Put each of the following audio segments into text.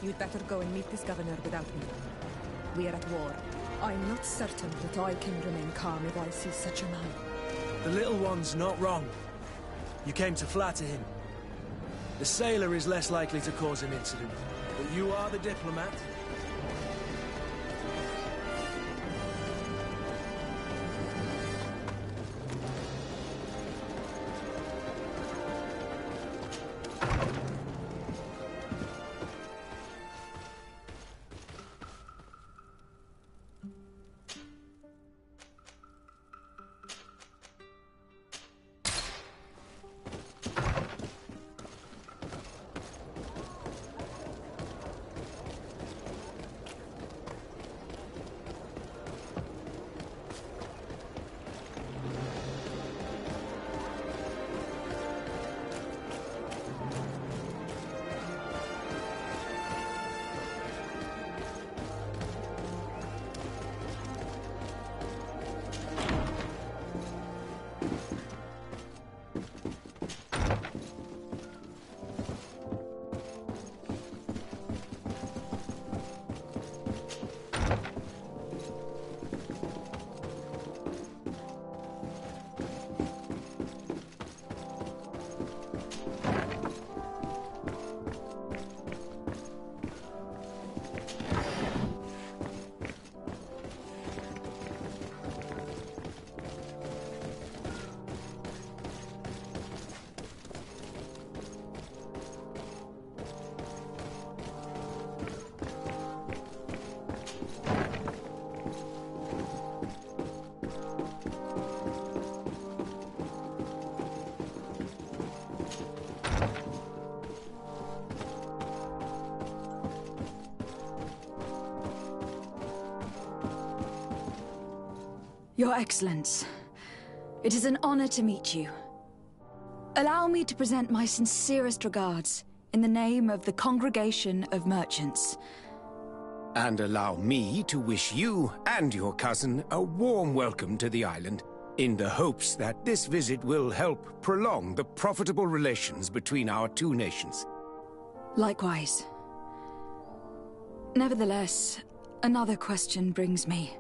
You'd better go and meet this governor without me. We are at war. I'm not certain that I can remain calm if I see such a man. The little one's not wrong. You came to flatter him. The sailor is less likely to cause an incident, but you are the diplomat. Your Excellence, it is an honor to meet you. Allow me to present my sincerest regards in the name of the Congregation of Merchants. And allow me to wish you and your cousin a warm welcome to the island, in the hopes that this visit will help prolong the profitable relations between our two nations. Likewise. Nevertheless, another question brings me.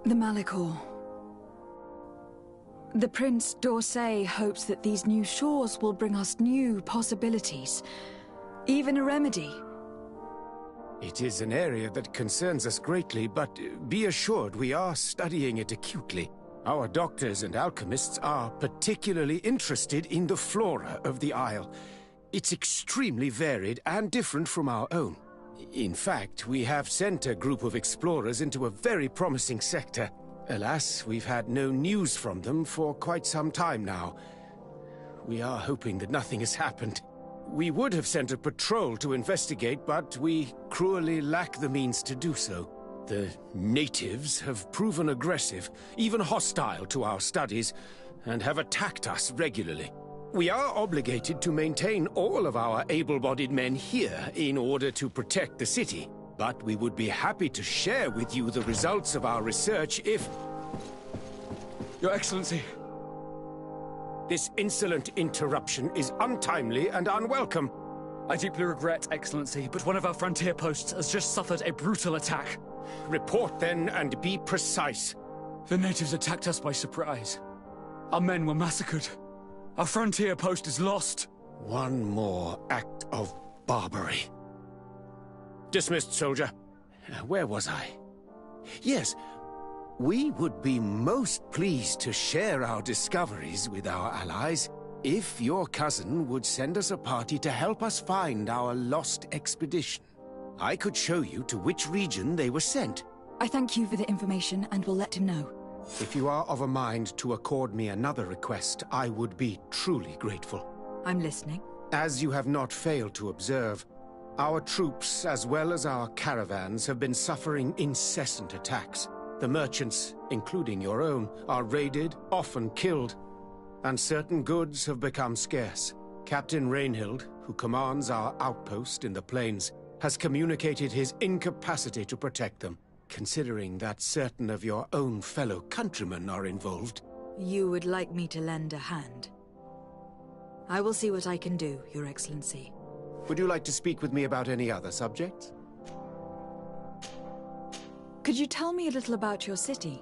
The Malachor. The Prince d'Orsay hopes that these new shores will bring us new possibilities, even a remedy. It is an area that concerns us greatly, but be assured we are studying it acutely. Our doctors and alchemists are particularly interested in the flora of the Isle. It's extremely varied and different from our own. In fact, we have sent a group of explorers into a very promising sector. Alas, we've had no news from them for quite some time now. We are hoping that nothing has happened. We would have sent a patrol to investigate, but we cruelly lack the means to do so. The natives have proven aggressive, even hostile to our studies, and have attacked us regularly. We are obligated to maintain all of our able-bodied men here in order to protect the city, but we would be happy to share with you the results of our research if... Your Excellency. This insolent interruption is untimely and unwelcome. I deeply regret, Excellency, but one of our frontier posts has just suffered a brutal attack. Report then, and be precise. The natives attacked us by surprise. Our men were massacred. Our frontier post is lost. One more act of barbarity. Dismissed, soldier. Where was I? Yes, we would be most pleased to share our discoveries with our allies if your cousin would send us a party to help us find our lost expedition. I could show you to which region they were sent. I thank you for the information and will let him know. If you are of a mind to accord me another request, I would be truly grateful. I'm listening. As you have not failed to observe, our troops, as well as our caravans, have been suffering incessant attacks. The merchants, including your own, are raided, often killed, and certain goods have become scarce. Captain Rainhild, who commands our outpost in the plains, has communicated his incapacity to protect them. Considering that certain of your own fellow countrymen are involved. You would like me to lend a hand? I will see what I can do, Your Excellency. Would you like to speak with me about any other subjects? Could you tell me a little about your city?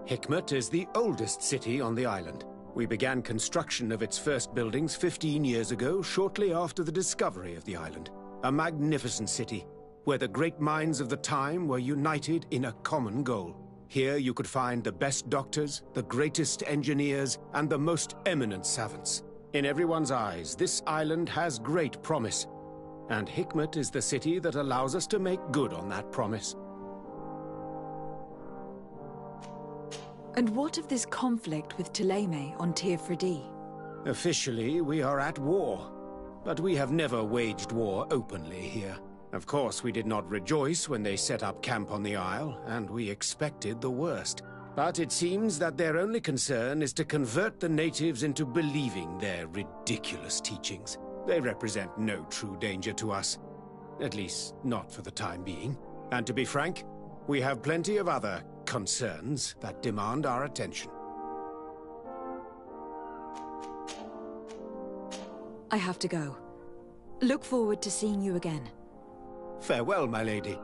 Hikmet is the oldest city on the island. We began construction of its first buildings 15 years ago, shortly after the discovery of the island. A magnificent city, where the great minds of the time were united in a common goal. Here you could find the best doctors, the greatest engineers, and the most eminent savants. In everyone's eyes, this island has great promise, and Hikmet is the city that allows us to make good on that promise. And what of this conflict with Thélème on Tir Freddy? Officially, we are at war, but we have never waged war openly here. Of course, we did not rejoice when they set up camp on the Isle, and we expected the worst. But it seems that their only concern is to convert the natives into believing their ridiculous teachings. They represent no true danger to us. At least, not for the time being. And to be frank, we have plenty of other concerns that demand our attention. I have to go. Look forward to seeing you again. Farewell, my lady.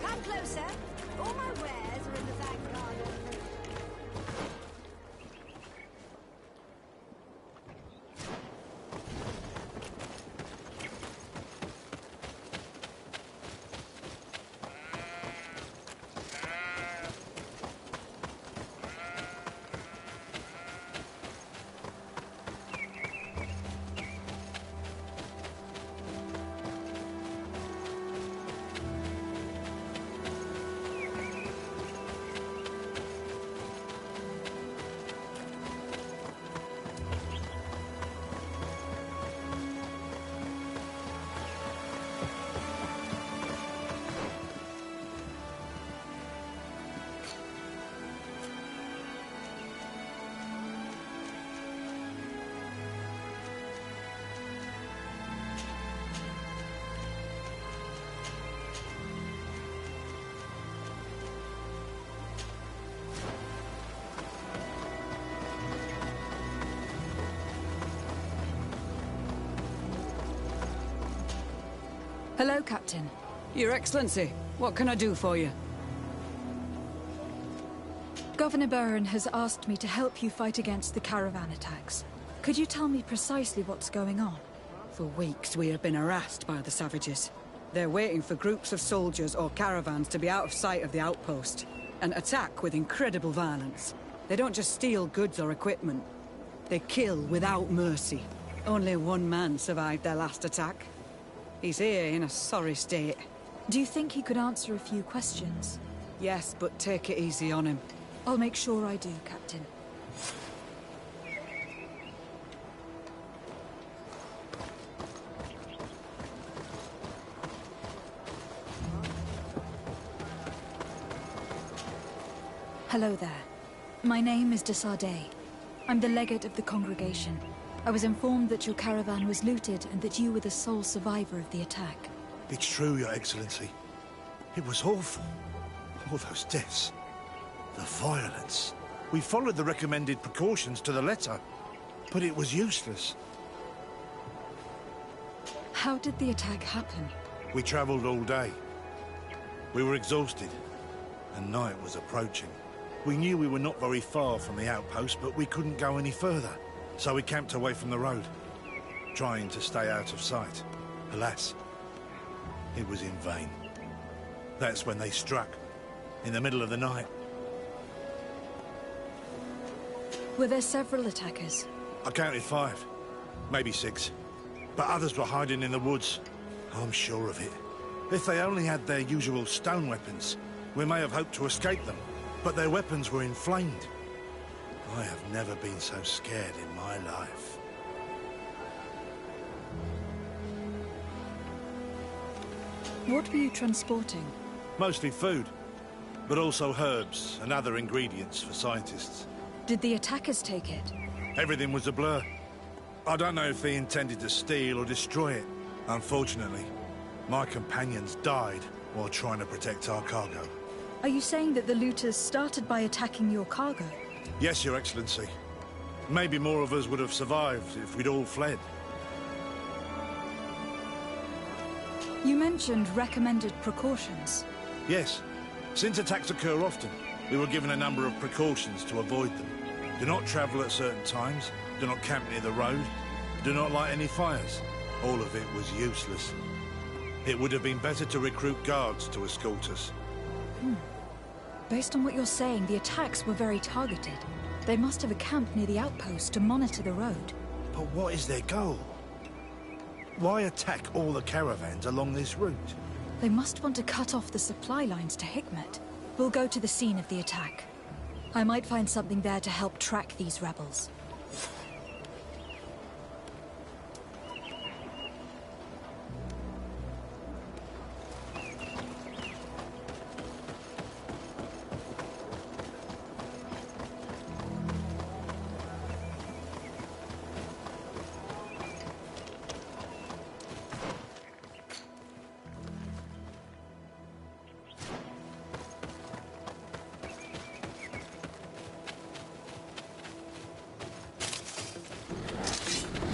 Come closer. All my wares are in the back garden. Hello, Captain. Your Excellency, what can I do for you? Governor Burren has asked me to help you fight against the caravan attacks. Could you tell me precisely what's going on? For weeks we have been harassed by the savages. They're waiting for groups of soldiers or caravans to be out of sight of the outpost, and attack with incredible violence. They don't just steal goods or equipment. They kill without mercy. Only one man survived their last attack. He's here in a sorry state. Do you think he could answer a few questions? Yes, but take it easy on him. I'll make sure I do, Captain. Hello there. My name is de Sardet. I'm the legate of the congregation. I was informed that your caravan was looted and that you were the sole survivor of the attack. It's true, Your Excellency. It was awful. All those deaths. The violence. We followed the recommended precautions to the letter, but it was useless. How did the attack happen? We traveled all day. We were exhausted, and night was approaching. We knew we were not very far from the outpost, but we couldn't go any further. So we camped away from the road, trying to stay out of sight. Alas, it was in vain. That's when they struck, in the middle of the night. Were there several attackers? I counted 5, maybe 6. But others were hiding in the woods. I'm sure of it. If they only had their usual stone weapons, we may have hoped to escape them. But their weapons were inflamed. I have never been so scared in my life. What were you transporting? Mostly food, but also herbs and other ingredients for scientists. Did the attackers take it? Everything was a blur. I don't know if they intended to steal or destroy it. Unfortunately, my companions died while trying to protect our cargo. Are you saying that the looters started by attacking your cargo? Yes, Your Excellency. Maybe more of us would have survived if we'd all fled. You mentioned recommended precautions. Yes. Since attacks occur often, we were given a number of precautions to avoid them. Do not travel at certain times, do not camp near the road, do not light any fires. All of it was useless. It would have been better to recruit guards to escort us. Based on what you're saying, the attacks were very targeted. They must have a camp near the outpost to monitor the road. But what is their goal? Why attack all the caravans along this route? They must want to cut off the supply lines to Hikmet. We'll go to the scene of the attack. I might find something there to help track these rebels.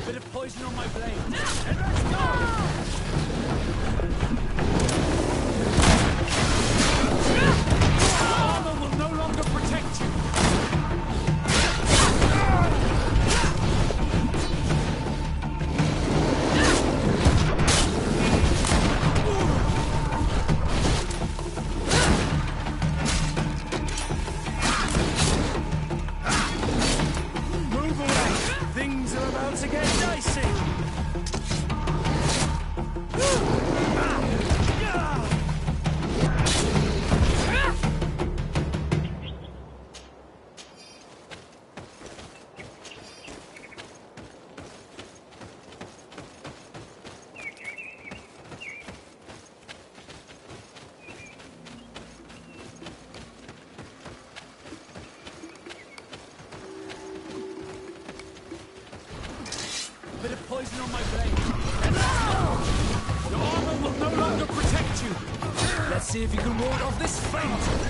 Bit of poison on my blade. And let's go! Armor will no longer protect you. Move away! Things are about to get dicey! Bit of poison on my blade. And let's go! Your armor will no longer protect you. Let's see if you can ward off this feint.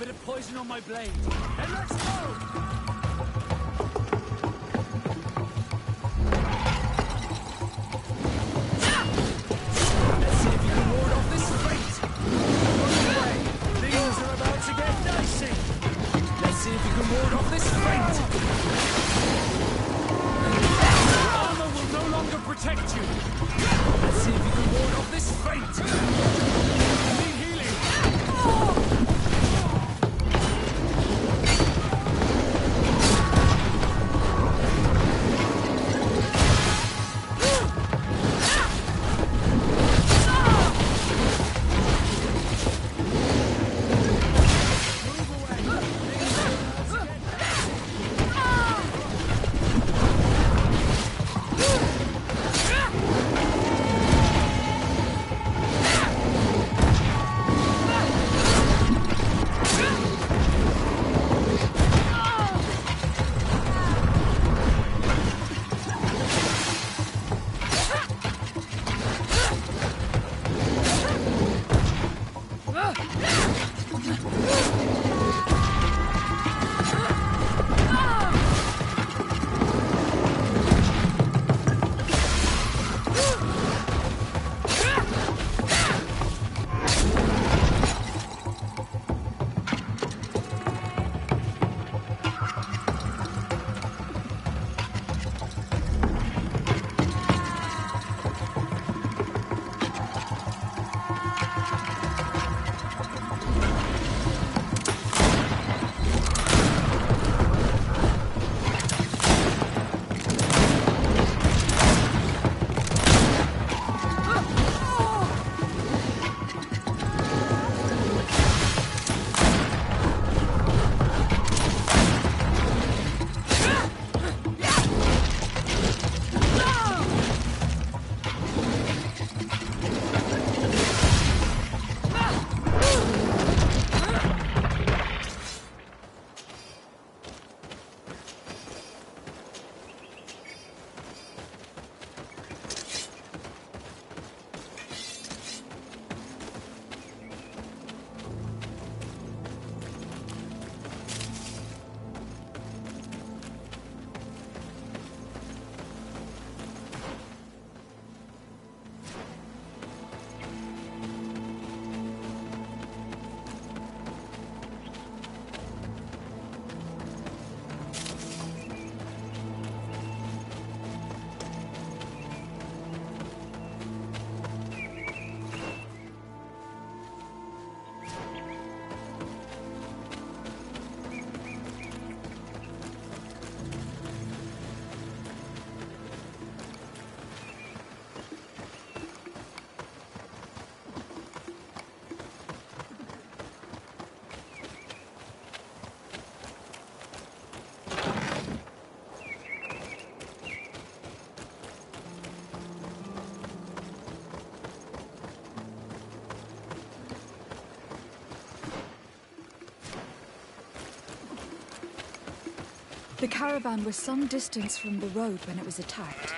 Bit of poison on my blade. And let's go! Let's see if you can ward off this fate. Things are about to get dicey. Let's see if you can ward off this fate. Your armor will no longer protect you. Let's see if you can ward off this fate. I need healing. The caravan was some distance from the road when it was attacked.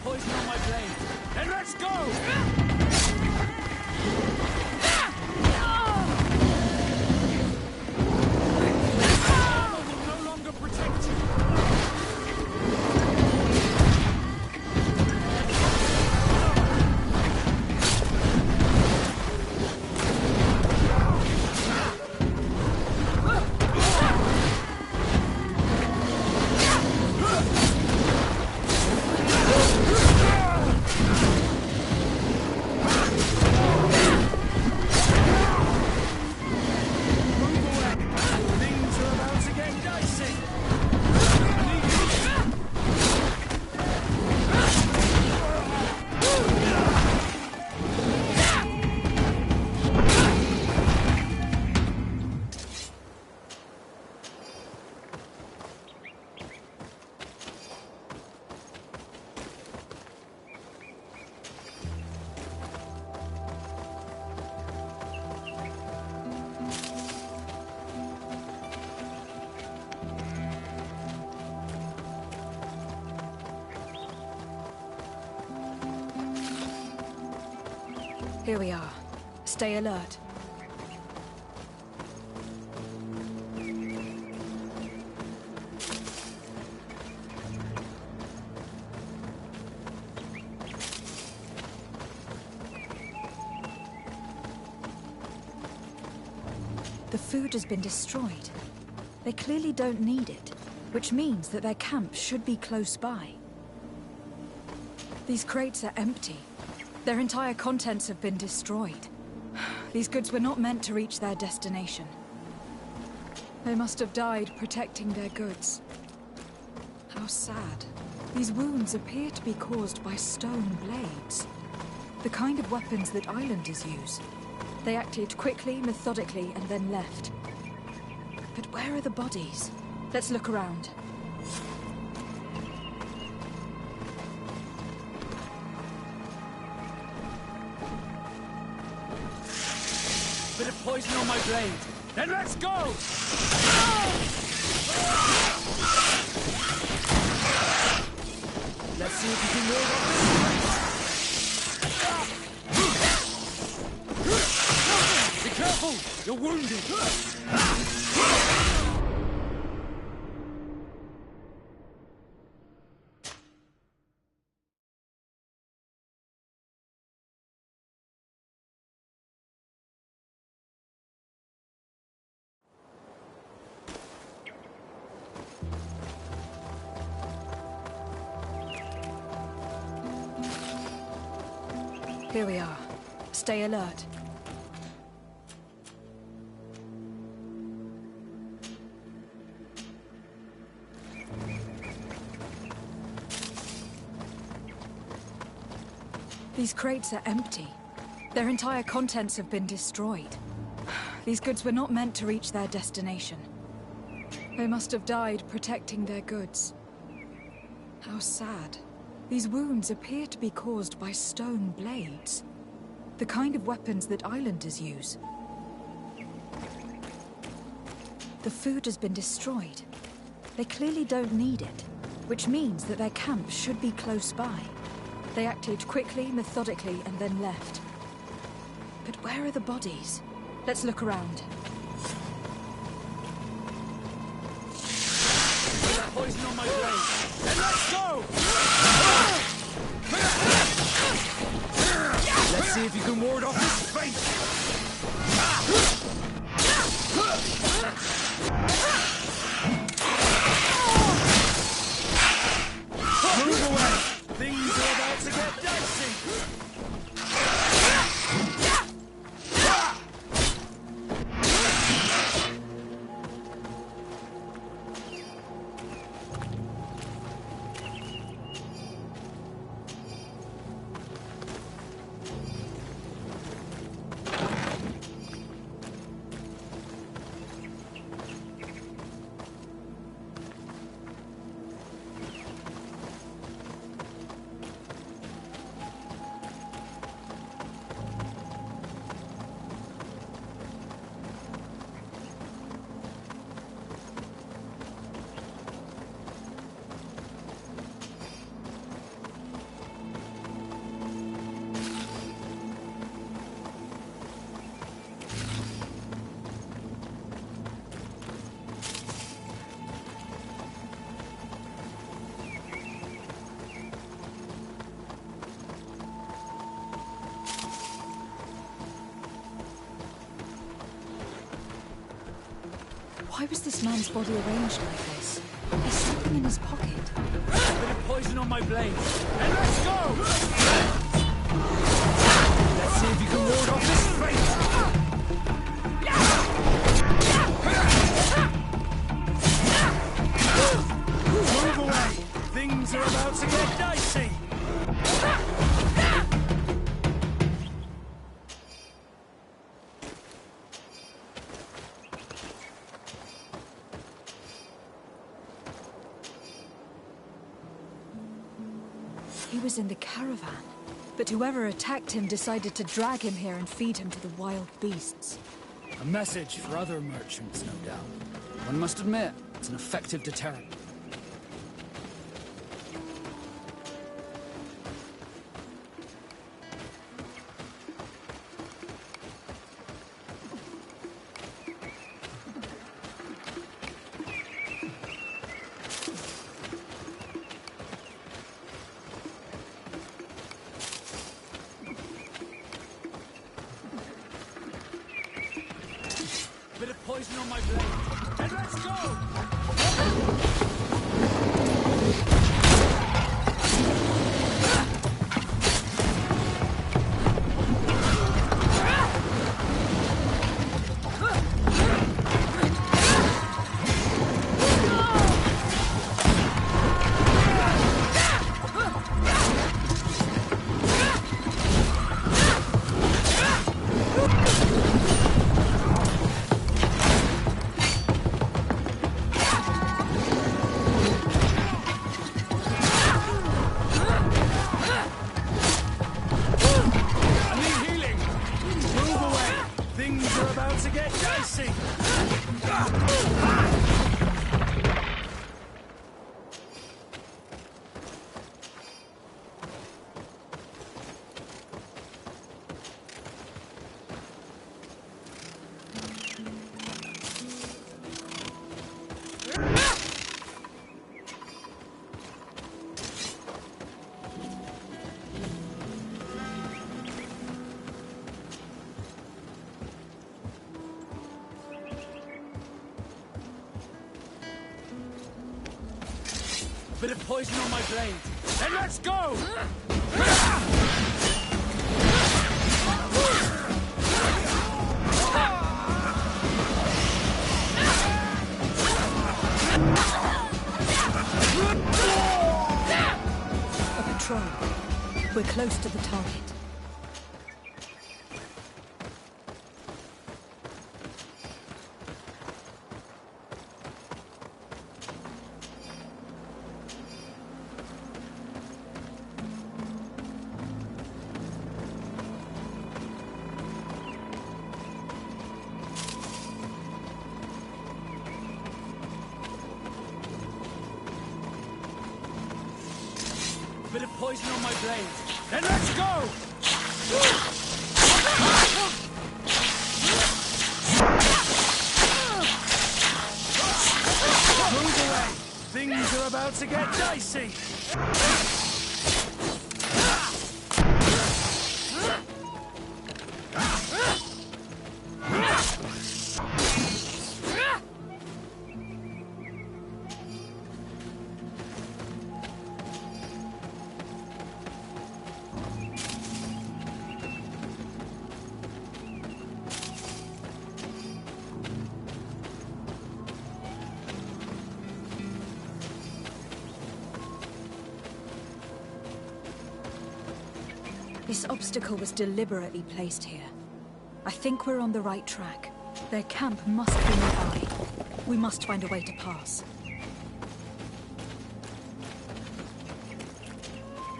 Poison on my blade. Then let's go! Here we are. Stay alert. The food has been destroyed. They clearly don't need it, which means that their camp should be close by. These crates are empty. Their entire contents have been destroyed. These goods were not meant to reach their destination. They must have died protecting their goods. How sad. These wounds appear to be caused by stone blades. The kind of weapons that islanders use. They acted quickly, methodically, and then left. But where are the bodies? Let's look around. Bit of poison on my blade. Then let's go! Let's see if you can move on this. Be careful! You're wounded! Here we are. Stay alert. These crates are empty. Their entire contents have been destroyed. These goods were not meant to reach their destination. They must have died protecting their goods. How sad. These wounds appear to be caused by stone blades. The kind of weapons that islanders use. The food has been destroyed. They clearly don't need it, which means that their camp should be close by. They acted quickly, methodically, and then left. But where are the bodies? Let's look around. Poison on my blade. Then let's go! Let's see if you can ward off this fate! Move away! Things are about to get dicey! Why was this man's body arranged like this? There's something in his pocket. A bit of poison on my blade. And let's go! Let's see if you can ward off this fate! Move away! Things are about to get dicey! He was in the caravan, but whoever attacked him decided to drag him here and feed him to the wild beasts. A message for other merchants, no doubt. One must admit, it's an effective deterrent. poison on my blade, and let's go! Bit of poison on my blade. Then let's go! A patrol. We're close to the target. Bit of poison on my blade. Then let's go! Move away! Things are about to get dicey! This obstacle was deliberately placed here. I think we're on the right track. Their camp must be nearby. We must find a way to pass.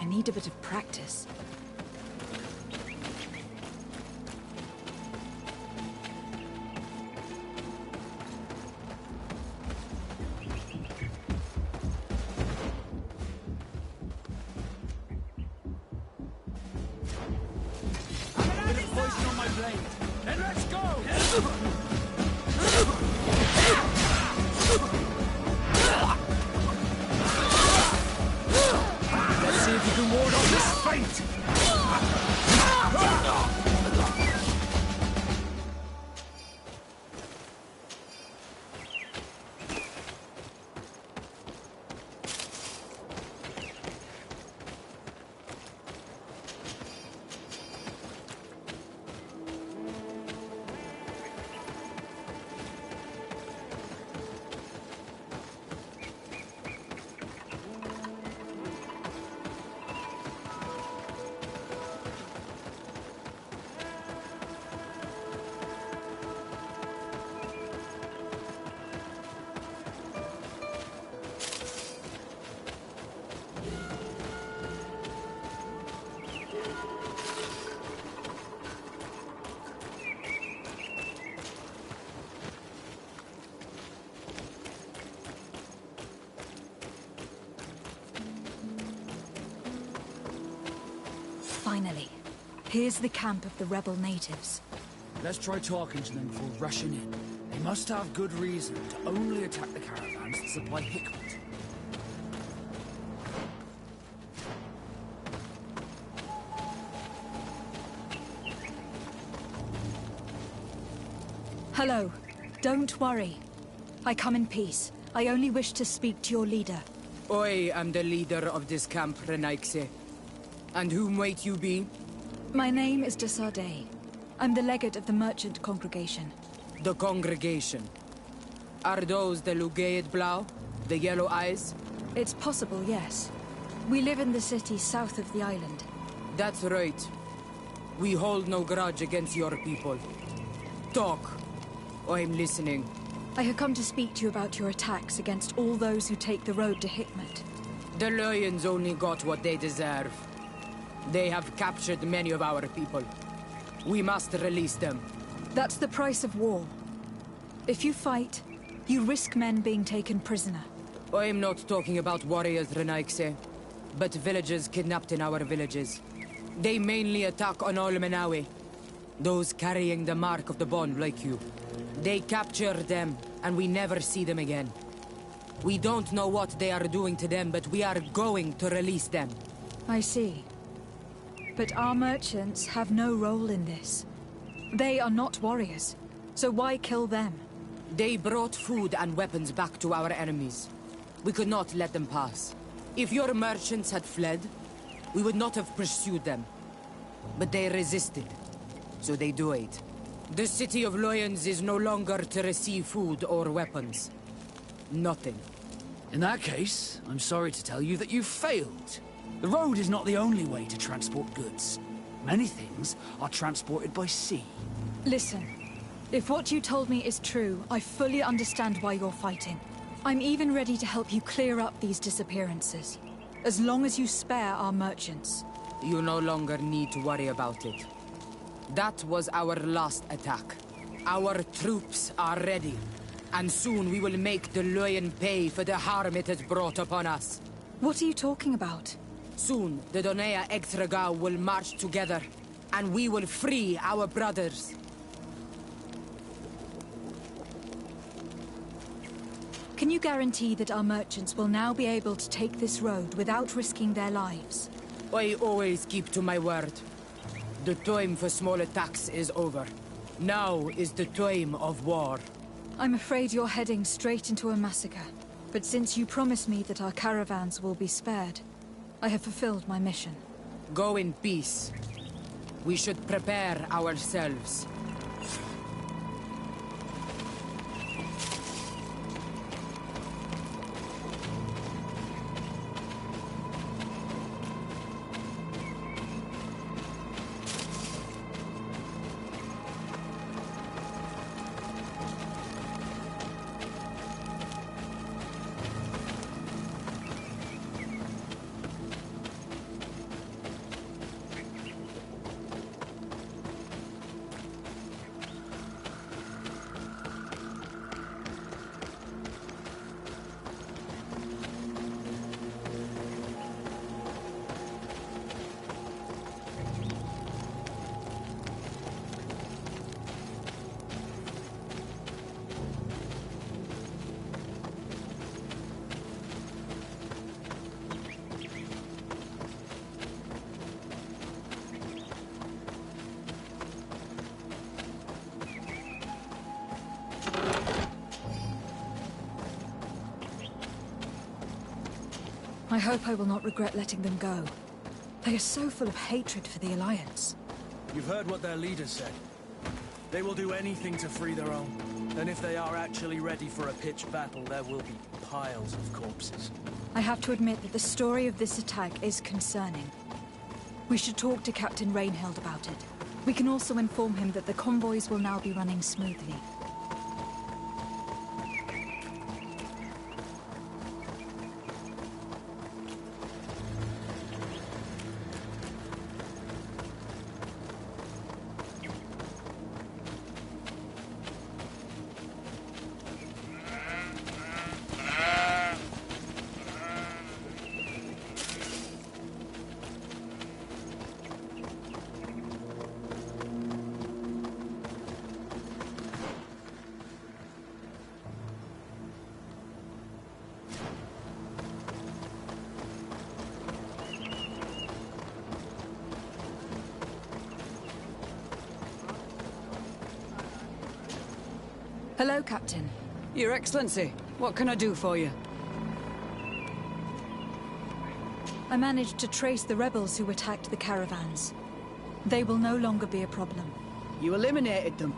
I need a bit of practice. Poison on my blade. Then let's go! Let's see if you can ward off this fate! Finally, here's the camp of the rebel natives. Let's try talking to them before rushing in. They must have good reason to only attack the caravans that supply Hickman. Hello. Don't worry. I come in peace. I only wish to speak to your leader. I am the leader of this camp, Renaigse. And whom might you be? My name is de Sardet. I'm the legate of the merchant congregation. The congregation. Are those the Lugaid Blau? The yellow eyes? It's possible, yes. We live in the city south of the island. That's right. We hold no grudge against your people. Talk. I'm listening. I have come to speak to you about your attacks against all those who take the road to Hikmet. The Lions only got what they deserve. They have captured many of our people. We must release them. That's the price of war. If you fight, you risk men being taken prisoner. I'm not talking about warriors, Renaigse, but villagers kidnapped in our villages. They mainly attack on Olmenawe, those carrying the mark of the bond like you. They capture them, and we never see them again. We don't know what they are doing to them, but we are going to release them. I see. But our merchants have no role in this. They are not warriors, so why kill them? They brought food and weapons back to our enemies. We could not let them pass. If your merchants had fled, we would not have pursued them. But they resisted, so they died. The city of Loyens is no longer to receive food or weapons. Nothing. In that case, I'm sorry to tell you that you've failed. The road is not the only way to transport goods. Many things are transported by sea. Listen, if what you told me is true, I fully understand why you're fighting. I'm even ready to help you clear up these disappearances, as long as you spare our merchants. You no longer need to worry about it. That was our last attack. Our troops are ready, and soon we will make the Loyen pay for the harm it has brought upon us. What are you talking about? Soon, the Donea Extragao will march together, and we will free our brothers. Can you guarantee that our merchants will now be able to take this road without risking their lives? I always keep to my word. The time for small attacks is over. Now is the time of war. I'm afraid you're heading straight into a massacre. But since you promised me that our caravans will be spared, I have fulfilled my mission. Go in peace. We should prepare ourselves. I hope I will not regret letting them go. They are so full of hatred for the Alliance. You've heard what their leader said. They will do anything to free their own. And if they are actually ready for a pitched battle, there will be piles of corpses. I have to admit that the story of this attack is concerning. We should talk to Captain Rainhild about it. We can also inform him that the convoys will now be running smoothly. Hello, Captain. Your Excellency, what can I do for you? I managed to trace the rebels who attacked the caravans. They will no longer be a problem. You eliminated them?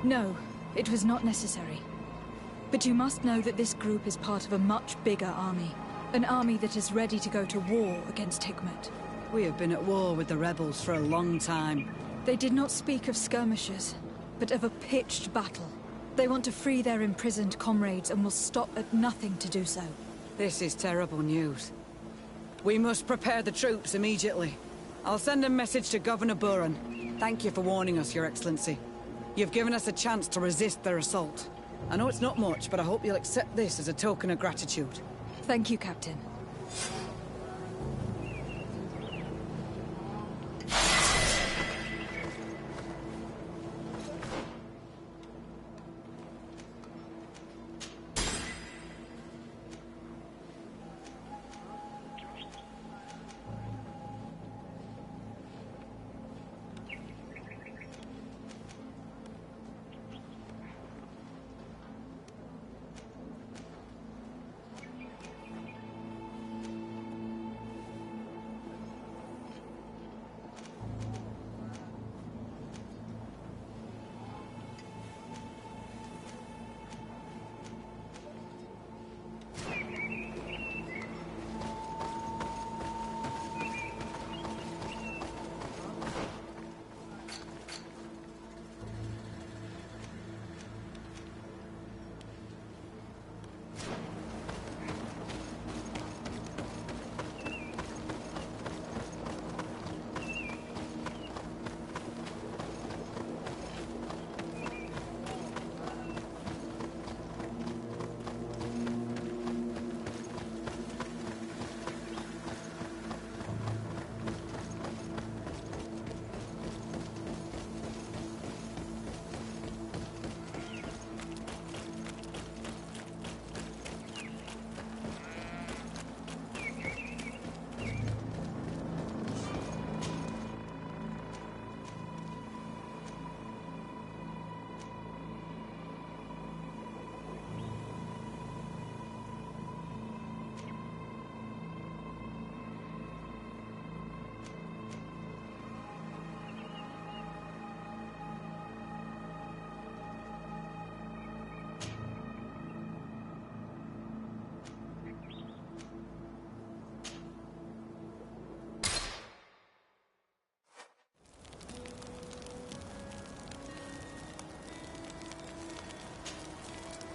No, it was not necessary. But you must know that this group is part of a much bigger army. An army that is ready to go to war against Hikmet. We have been at war with the rebels for a long time. They did not speak of skirmishes, but of a pitched battle. They want to free their imprisoned comrades and will stop at nothing to do so. This is terrible news. We must prepare the troops immediately. I'll send a message to Governor Buran. Thank you for warning us, Your Excellency. You've given us a chance to resist their assault. I know it's not much, but I hope you'll accept this as a token of gratitude. Thank you, Captain.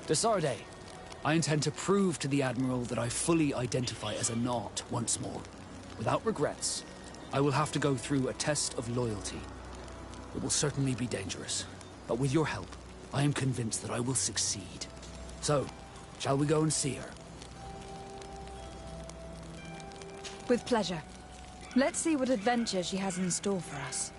Desarde, I intend to prove to the Admiral that I fully identify as a Naut once more. Without regrets, I will have to go through a test of loyalty. It will certainly be dangerous, but with your help, I am convinced that I will succeed. So, shall we go and see her? With pleasure. Let's see what adventure she has in store for us.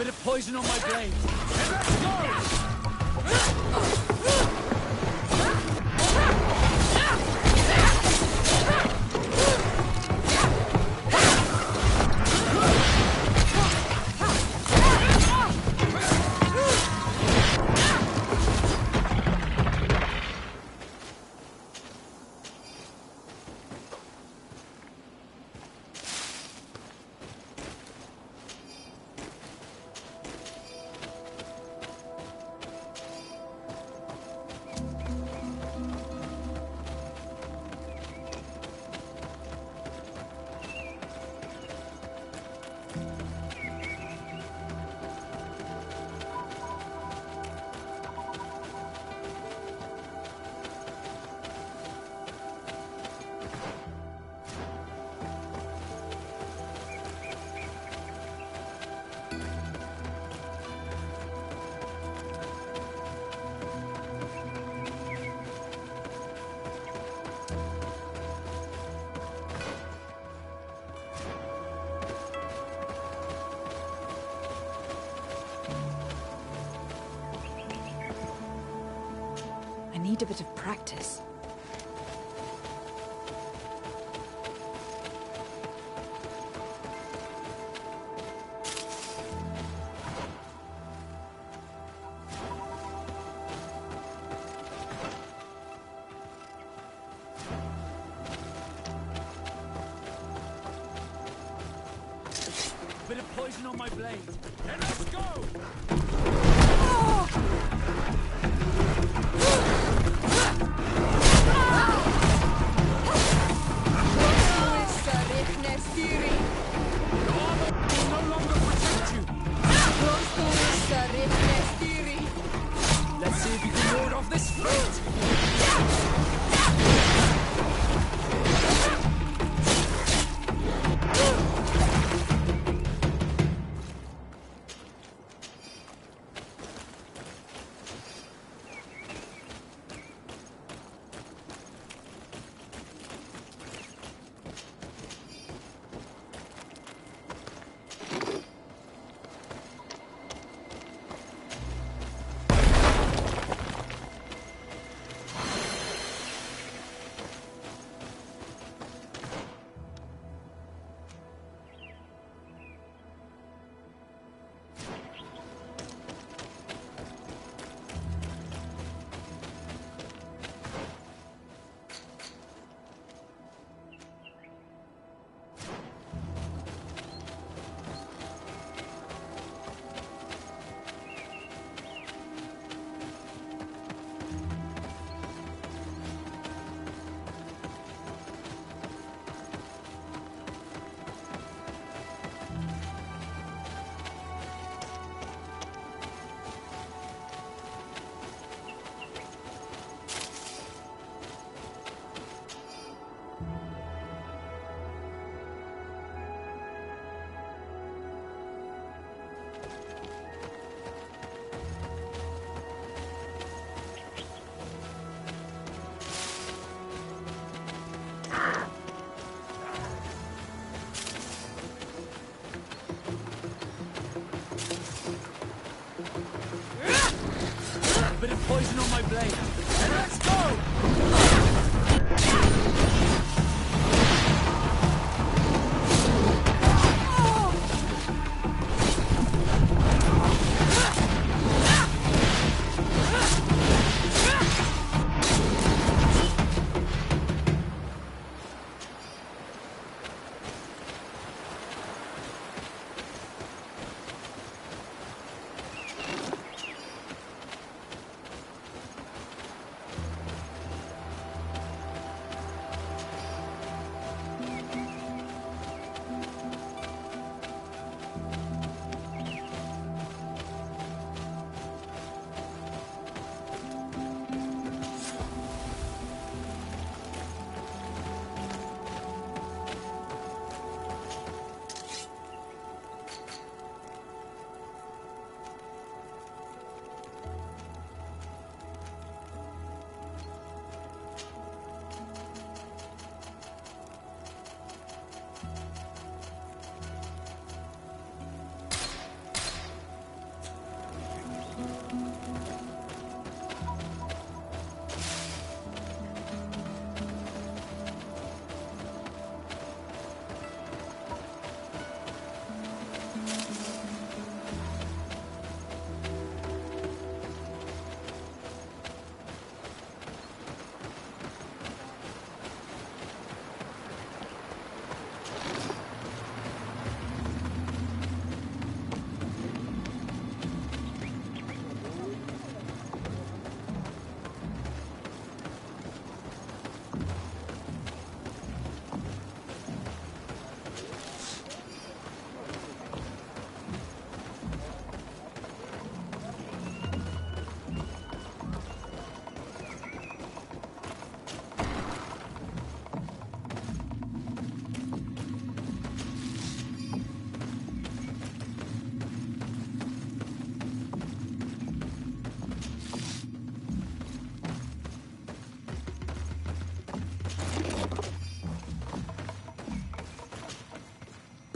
Bit of poison on my blade. Let's go! I need a bit of practice. Bit of poison on my blade. Then let's go! No longer protect you. Let's see if you can ward off this fate. Bit of poison on my blade. And let's go!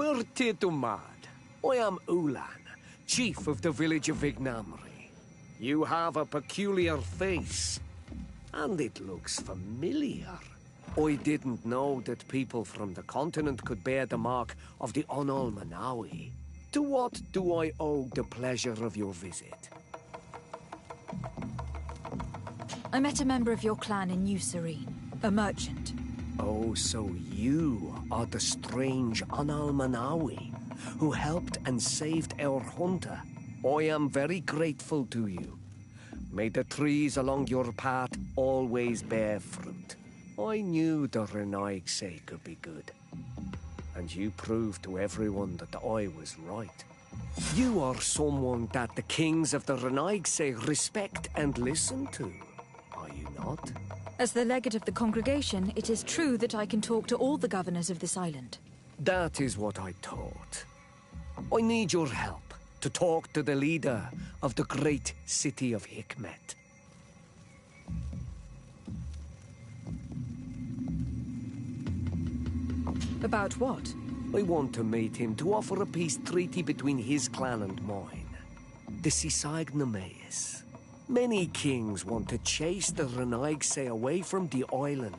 Bertitumad. I am Ulan, chief of the village of Vignamri. You have a peculiar face, and it looks familiar. I didn't know that people from the continent could bear the mark of the Onol Manawi. To what do I owe the pleasure of your visit? I met a member of your clan in New Serene, a merchant. Oh, so you are the strange Onol Manawi who helped and saved our hunter. I am very grateful to you. May the trees along your path always bear fruit. I knew the Renaigse could be good. And you proved to everyone that I was right. You are someone that the kings of the Renaigse respect and listen to, are you not? As the legate of the congregation, it is true that I can talk to all the governors of this island. That is what I thought. I need your help to talk to the leader of the great city of Hikmet. About what? I want to meet him to offer a peace treaty between his clan and mine. The Sisagnameis. Many kings want to chase the Renaigse away from the island,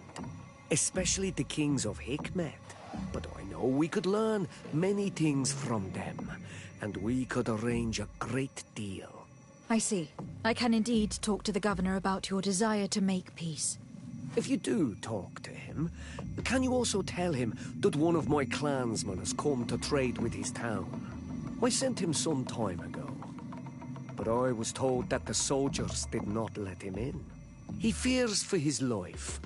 especially the kings of Hikmet. But I know we could learn many things from them, and we could arrange a great deal. I see. I can indeed talk to the governor about your desire to make peace. If you do talk to him, can you also tell him that one of my clansmen has come to trade with his town? I sent him some time ago, but I was told that the soldiers did not let him in. He fears for his life,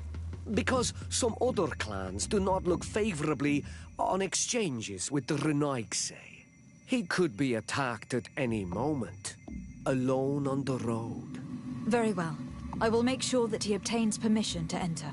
because some other clans do not look favorably on exchanges with the Renaigse. He could be attacked at any moment, alone on the road. Very well. I will make sure that he obtains permission to enter.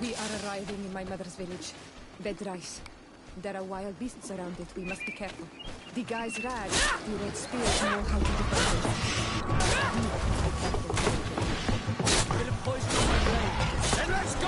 We are arriving in my mother's village, Bedrais. There are wild beasts around it. We must be careful. The guys Rad, the red spears, know how to defend themselves. Bit of poison on my blade. Then let's go!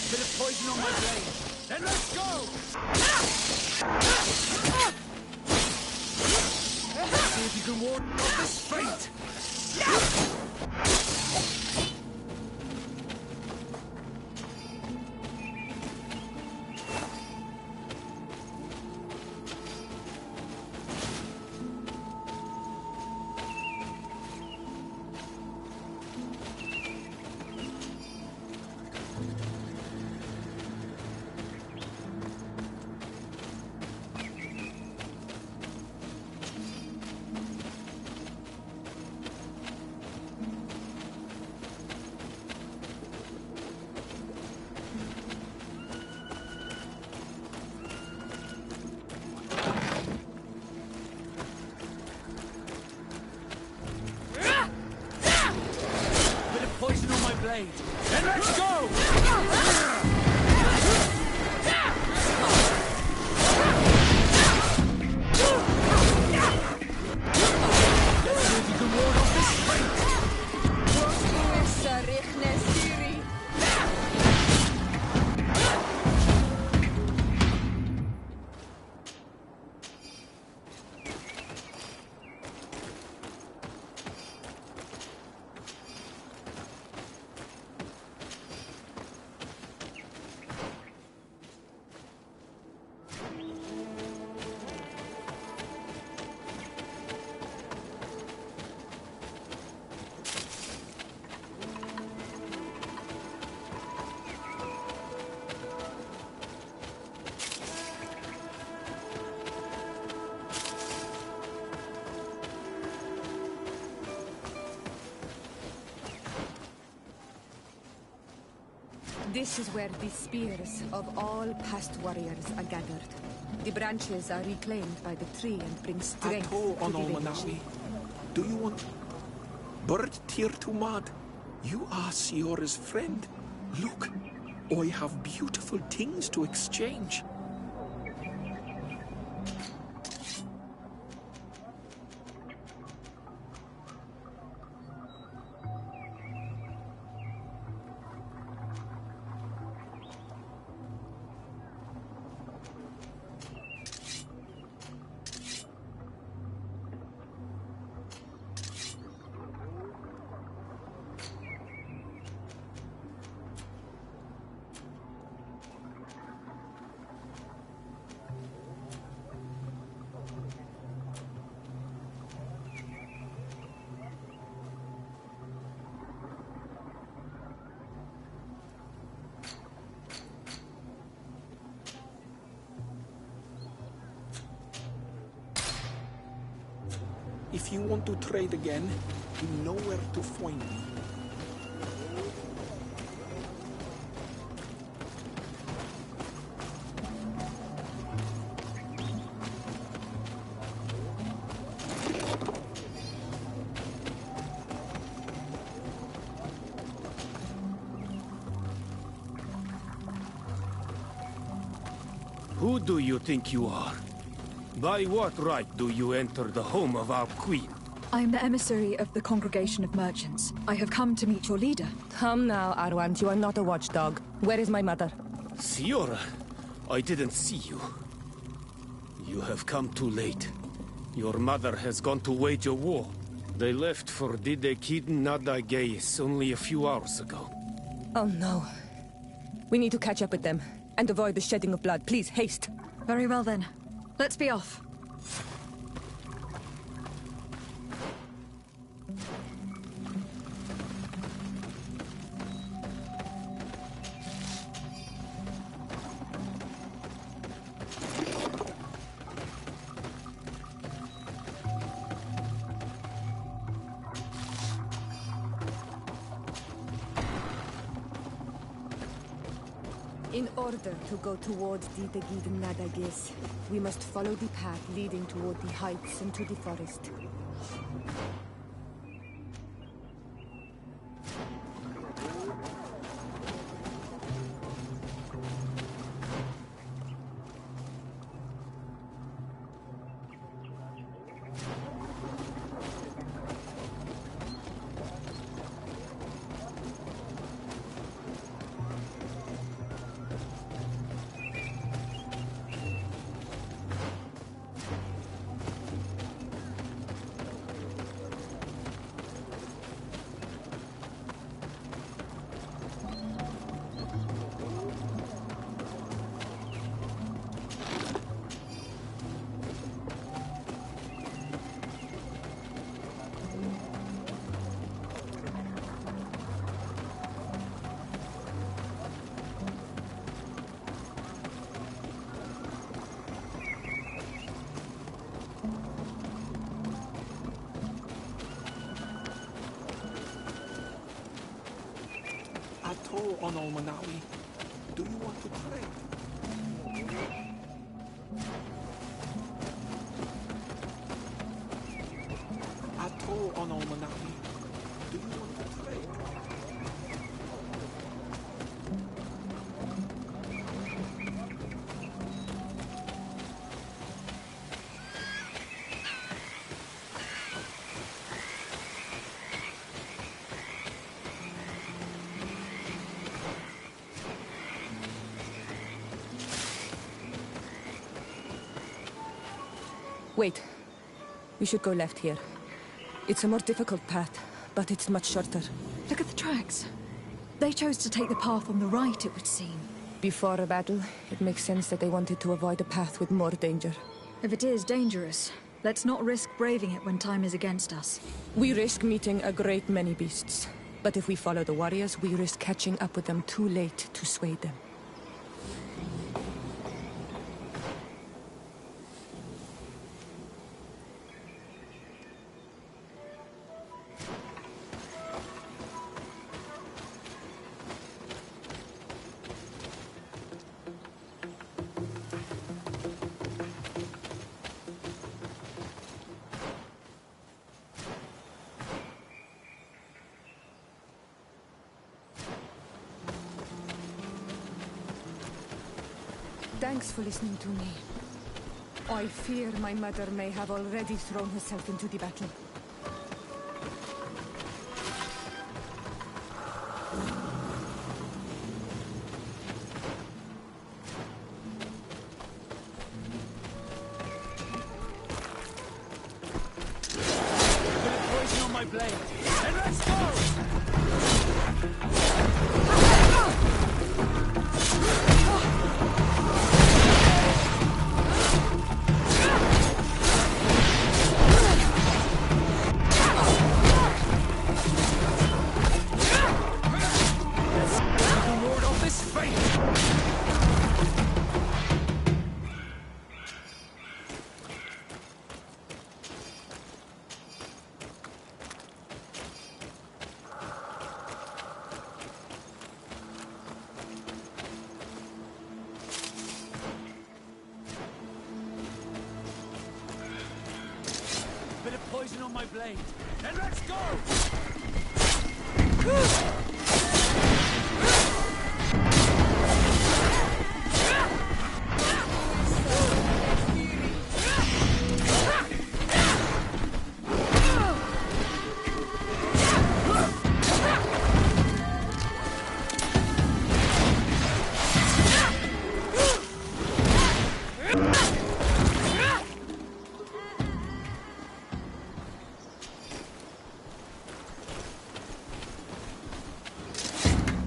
Bit of poison on my blade. Then let's go! See if you can ward off this fate! Blade. Then let's go! Let's see if you can ward off this fate! This is where the spears of all past warriors are gathered. The branches are reclaimed by the tree and bring strength to the village. Do you want... Bird Tir Tumad? You are Siora's friend. Look, I have beautiful things to exchange. If you want to trade again, you know where to find me. Who do you think you are? By what right do you enter the home of our queen? I am the emissary of the Congregation of Merchants. I have come to meet your leader. Come now, Arwant. You are not a watchdog. Where is my mother? Siora, I didn't see you. You have come too late. Your mother has gone to wage a war. They left for Didekid Nadageis only a few hours ago. Oh no. We need to catch up with them and avoid the shedding of blood. Please, haste. Very well then. Let's be off. In order to go towards Didegid Nadagis, we must follow the path leading toward the heights and to the forest. Ato on Almanawi. Do you want to trade? Ato on Almanawi. Do you want to trade? Wait. We should go left here. It's a more difficult path, but it's much shorter. Look at the tracks. They chose to take the path on the right, it would seem. Before a battle, it makes sense that they wanted to avoid a path with more danger. If it is dangerous, let's not risk braving it when time is against us. We risk meeting a great many beasts. But if we follow the warriors, we risk catching up with them too late to sway them. Thanks for listening to me. I fear my mother may have already thrown herself into the battle. Poison on my blade. And let's go! Bit of poison on my blade. Then let's go!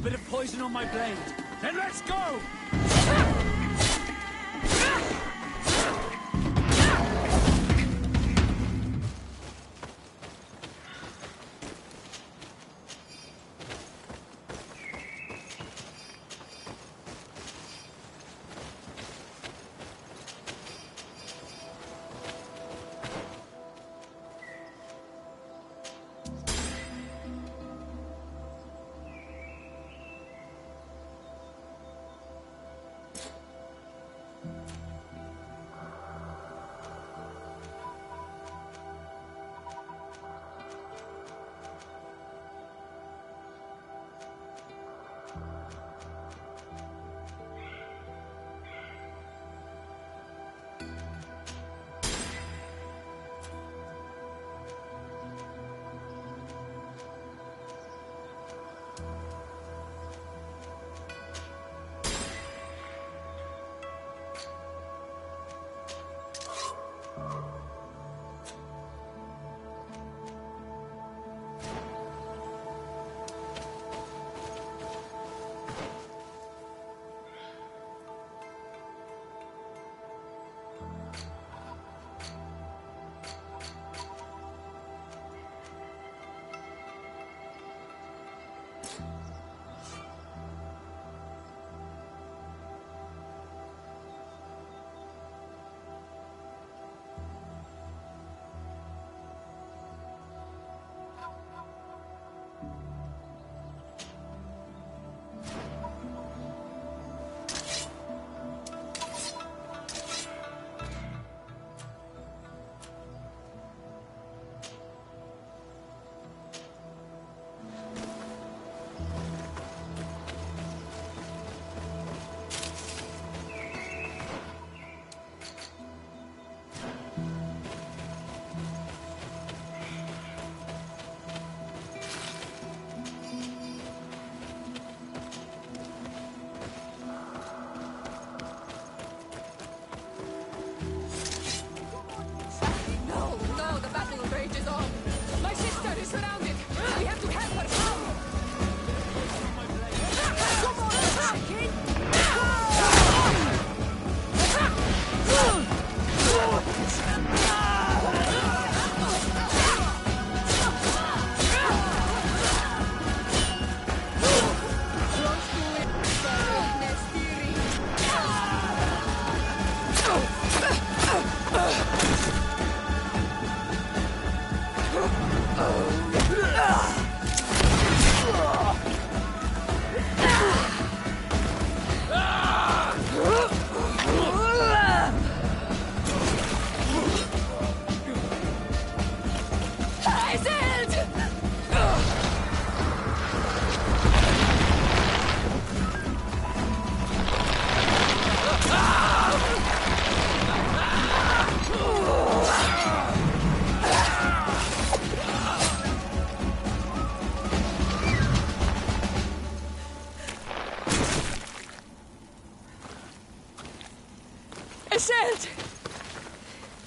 Bit of poison on my blade. Then let's go!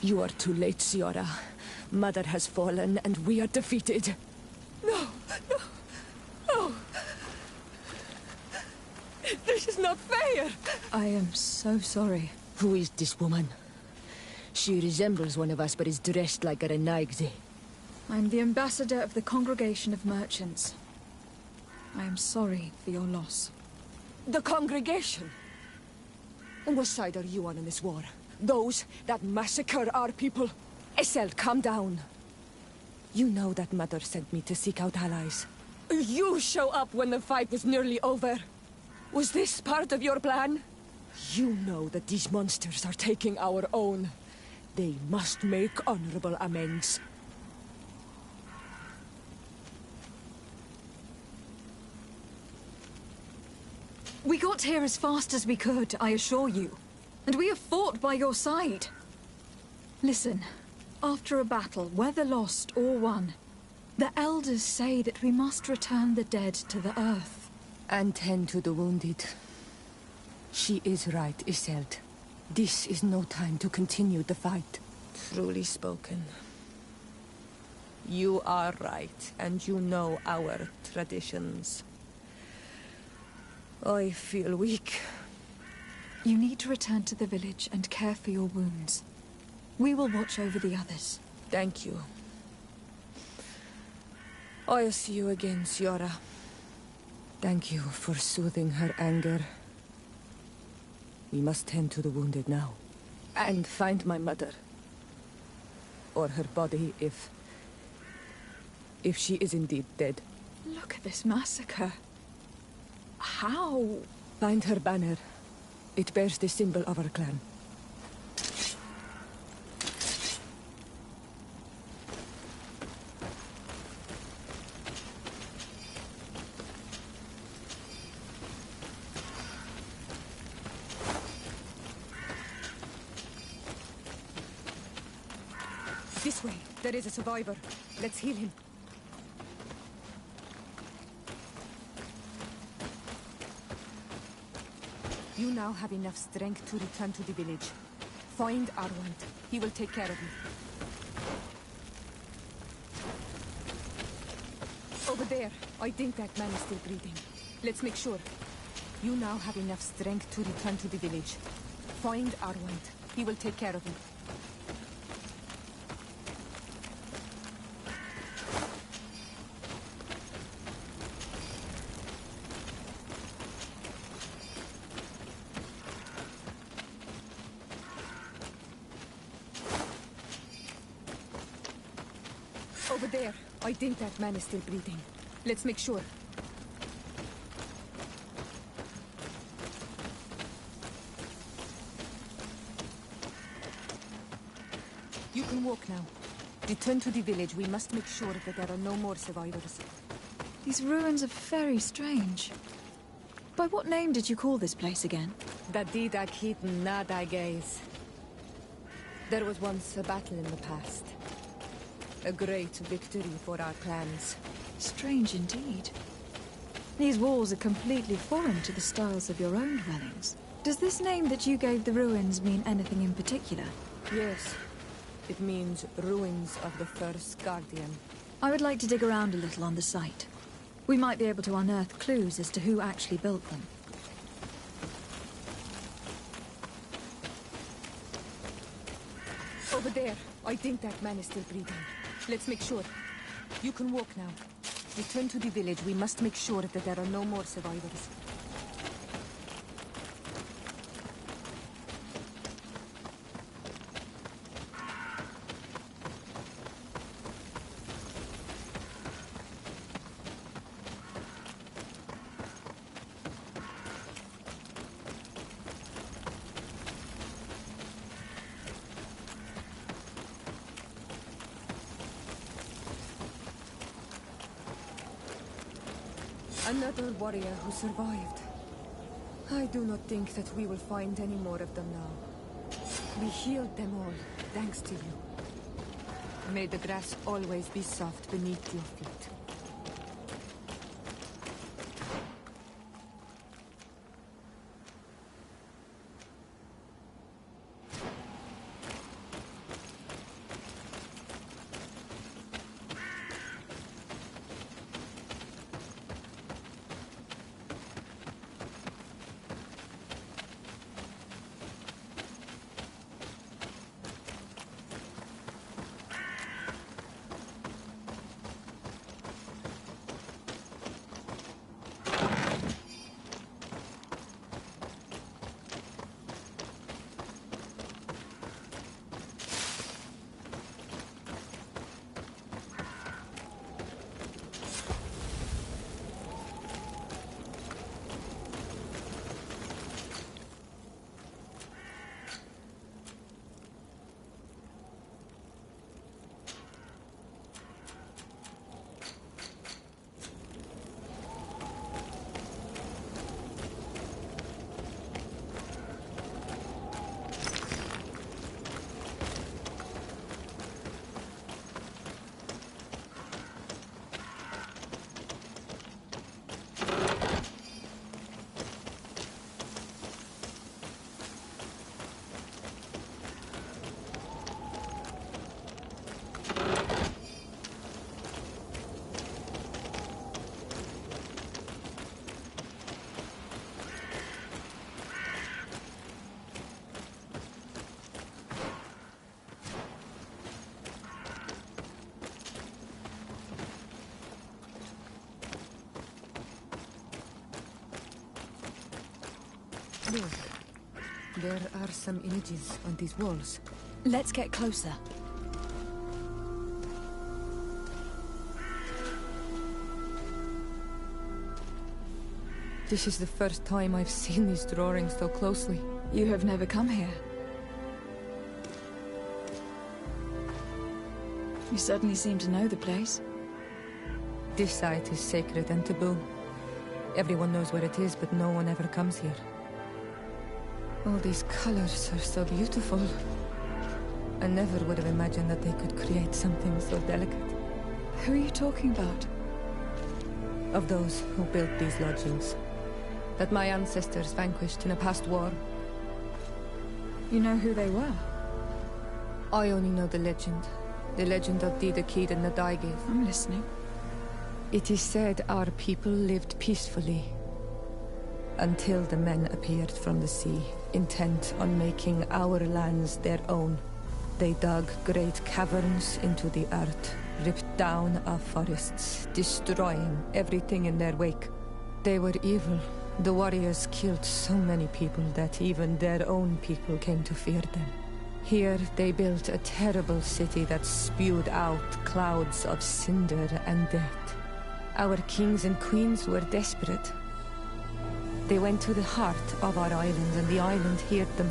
You are too late, Siora. Mother has fallen, and we are defeated. No! This is not fair! I am so sorry. Who is this woman? She resembles one of us, but is dressed like a Renaigze. I'm the ambassador of the Congregation of Merchants. I am sorry for your loss. The Congregation? And what side are you on in this war? Those that massacre our people? Essel, calm down. You know that Mother sent me to seek out allies. You show up when the fight was nearly over. Was this part of your plan? You know that these monsters are taking our own. They must make honorable amends. We got here as fast as we could, I assure you. And we have fought by your side. Listen, after a battle, whether lost or won, the elders say that we must return the dead to the earth. And tend to the wounded. She is right, Iselt. This is no time to continue the fight. Truly spoken. You are right, and you know our traditions. I feel weak. You need to return to the village and care for your wounds. We will watch over the others. Thank you. I'll see you again, Siora. Thank you for soothing her anger. We must tend to the wounded now. And find my mother. Or her body, if she is indeed dead. Look at this massacre. How? Find her banner. It bears the symbol of our clan. This way. There is a survivor. Let's heal him. You now have enough strength to return to the village. Find Arwand. He will take care of you. Over there. I think that man is still breathing. Let's make sure. You now have enough strength to return to the village. Find Arwand. He will take care of you. Over there. I think that man is still breathing. Let's make sure. You can walk now. Return to the village. We must make sure that there are no more survivors. These ruins are very strange. By what name did you call this place again? Dadida Keaton Nadagaze. There was once a battle in the past. A great victory for our clans. Strange indeed. These walls are completely foreign to the styles of your own dwellings. Does this name that you gave the ruins mean anything in particular? Yes. It means ruins of the first Guardian. I would like to dig around a little on the site. We might be able to unearth clues as to who actually built them. Over there. I think that man is still breathing. Let's make sure. You can walk now. Return to the village. We must make sure that there are no more survivors. Another warrior who survived. I do not think that we will find any more of them now. We healed them all, thanks to you. May the grass always be soft beneath your feet. Look, there are some images on these walls. Let's get closer. This is the first time I've seen these drawings so closely. You have never come here. You certainly seem to know the place. This site is sacred and taboo. Everyone knows where it is, but no one ever comes here. All these colors are so beautiful. I never would have imagined that they could create something so delicate. Who are you talking about? Of those who built these lodgings. That my ancestors vanquished in a past war. You know who they were? I only know the legend. The legend of Dida Kid and Nadaigith. I'm listening. It is said our people lived peacefully. Until the men appeared from the sea, intent on making our lands their own. They dug great caverns into the earth, ripped down our forests, destroying everything in their wake. They were evil. The warriors killed so many people that even their own people came to fear them. Here they built a terrible city that spewed out clouds of cinder and death. Our kings and queens were desperate. They went to the heart of our island, and the island heard them.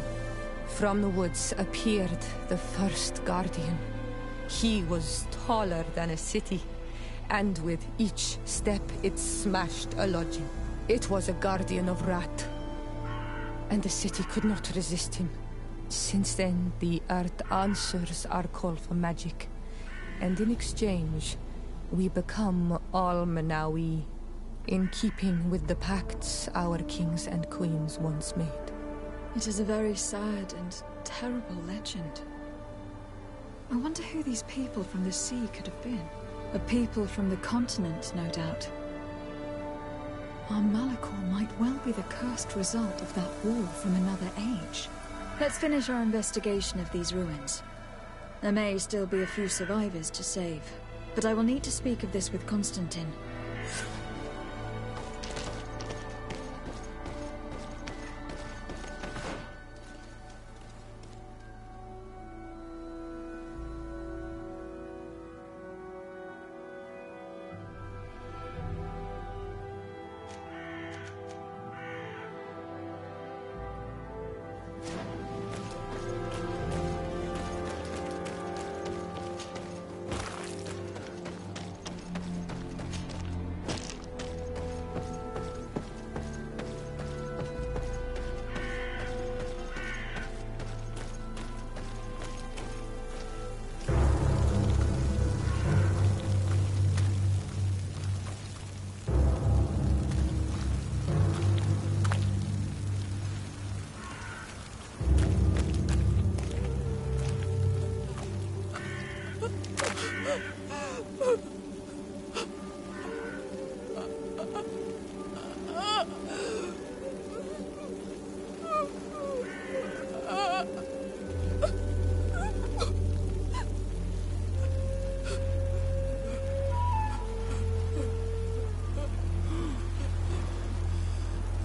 From the woods appeared the first guardian. He was taller than a city, and with each step it smashed a lodging. It was a guardian of Rat, and the city could not resist him. Since then, the earth answers our call for magic, and in exchange, we become all Manawi, in keeping with the pacts our kings and queens once made. It is a very sad and terrible legend. I wonder who these people from the sea could have been. A people from the continent, no doubt. Our Malachor might well be the cursed result of that war from another age. Let's finish our investigation of these ruins. There may still be a few survivors to save, but I will need to speak of this with Constantine.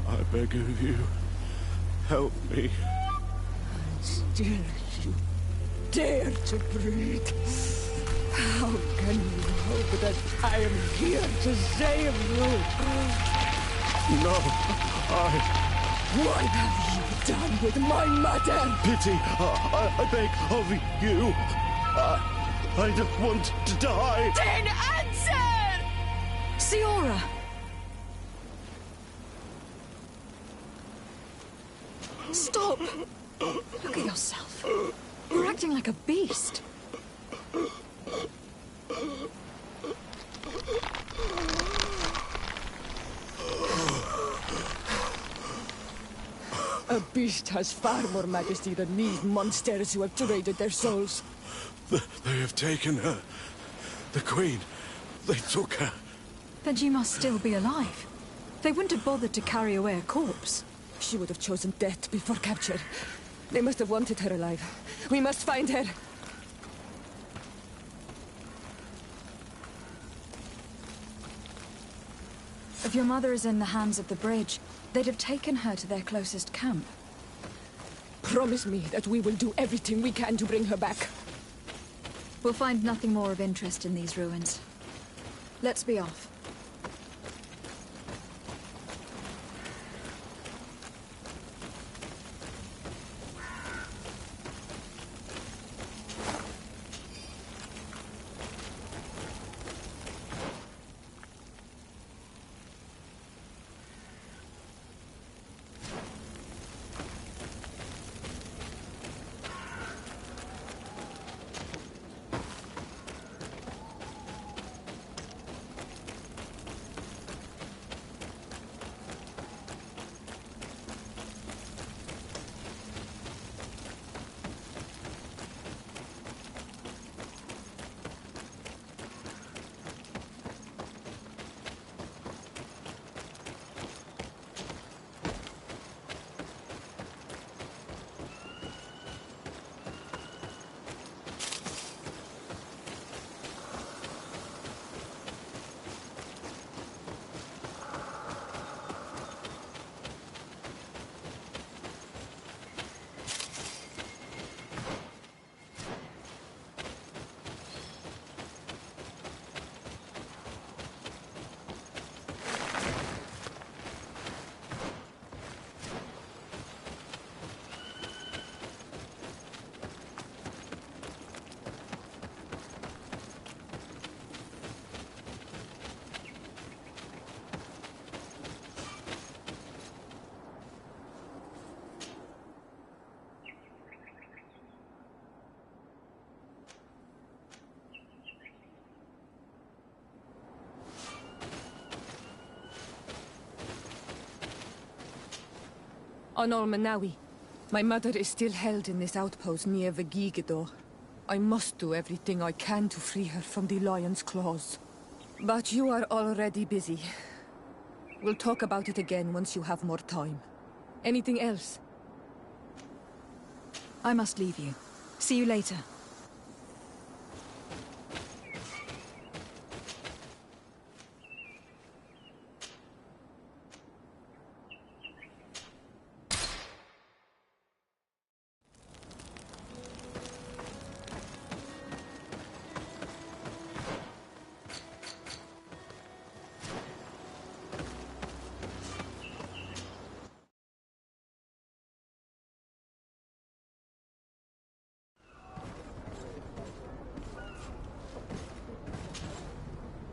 I beg of you, help me. Still you dare to breathe. How can you hope that I am here to save you? No, What have you done with my mother? Pity, I beg of you. I don't want to die. Then answer! Siora! Stop! Look at yourself. You're acting like a beast. A beast has far more majesty than these monsters who have traded their souls. They have taken her. The Queen. They took her. Then she must still be alive. They wouldn't have bothered to carry away a corpse. She would have chosen death before capture. They must have wanted her alive. We must find her. If your mother is in the hands of the bridge, they'd have taken her to their closest camp. Promise me that we will do everything we can to bring her back. We'll find nothing more of interest in these ruins. Let's be off. On Olmanawi, my mother is still held in this outpost near Vigigidor. I must do everything I can to free her from the lion's claws. But you are already busy. We'll talk about it again once you have more time. Anything else? I must leave you. See you later.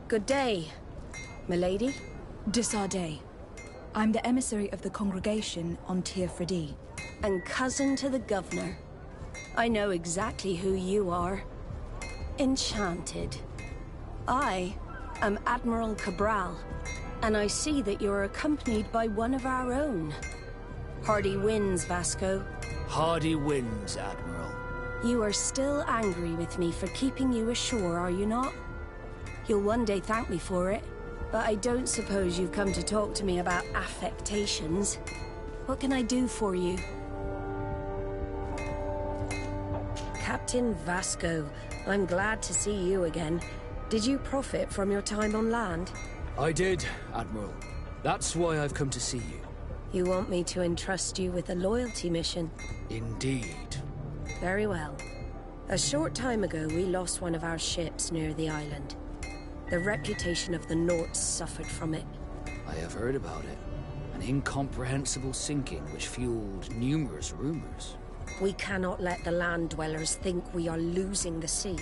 Good day, milady. Disarday. I'm the emissary of the congregation on Tir Fredi. And cousin to the governor. I know exactly who you are. Enchanted. I am Admiral Cabral, and I see that you're accompanied by one of our own. Hardy winds, Vasco. Hardy winds, Admiral. You are still angry with me for keeping you ashore, are you not? You'll one day thank me for it, but I don't suppose you've come to talk to me about affectations. What can I do for you? Captain Vasco, I'm glad to see you again. Did you profit from your time on land? I did, Admiral. That's why I've come to see you. You want me to entrust you with a loyalty mission? Indeed. Very well. A short time ago, we lost one of our ships near the island. The reputation of the Norts suffered from it. I have heard about it. An incomprehensible sinking which fueled numerous rumors. We cannot let the land dwellers think we are losing the sea.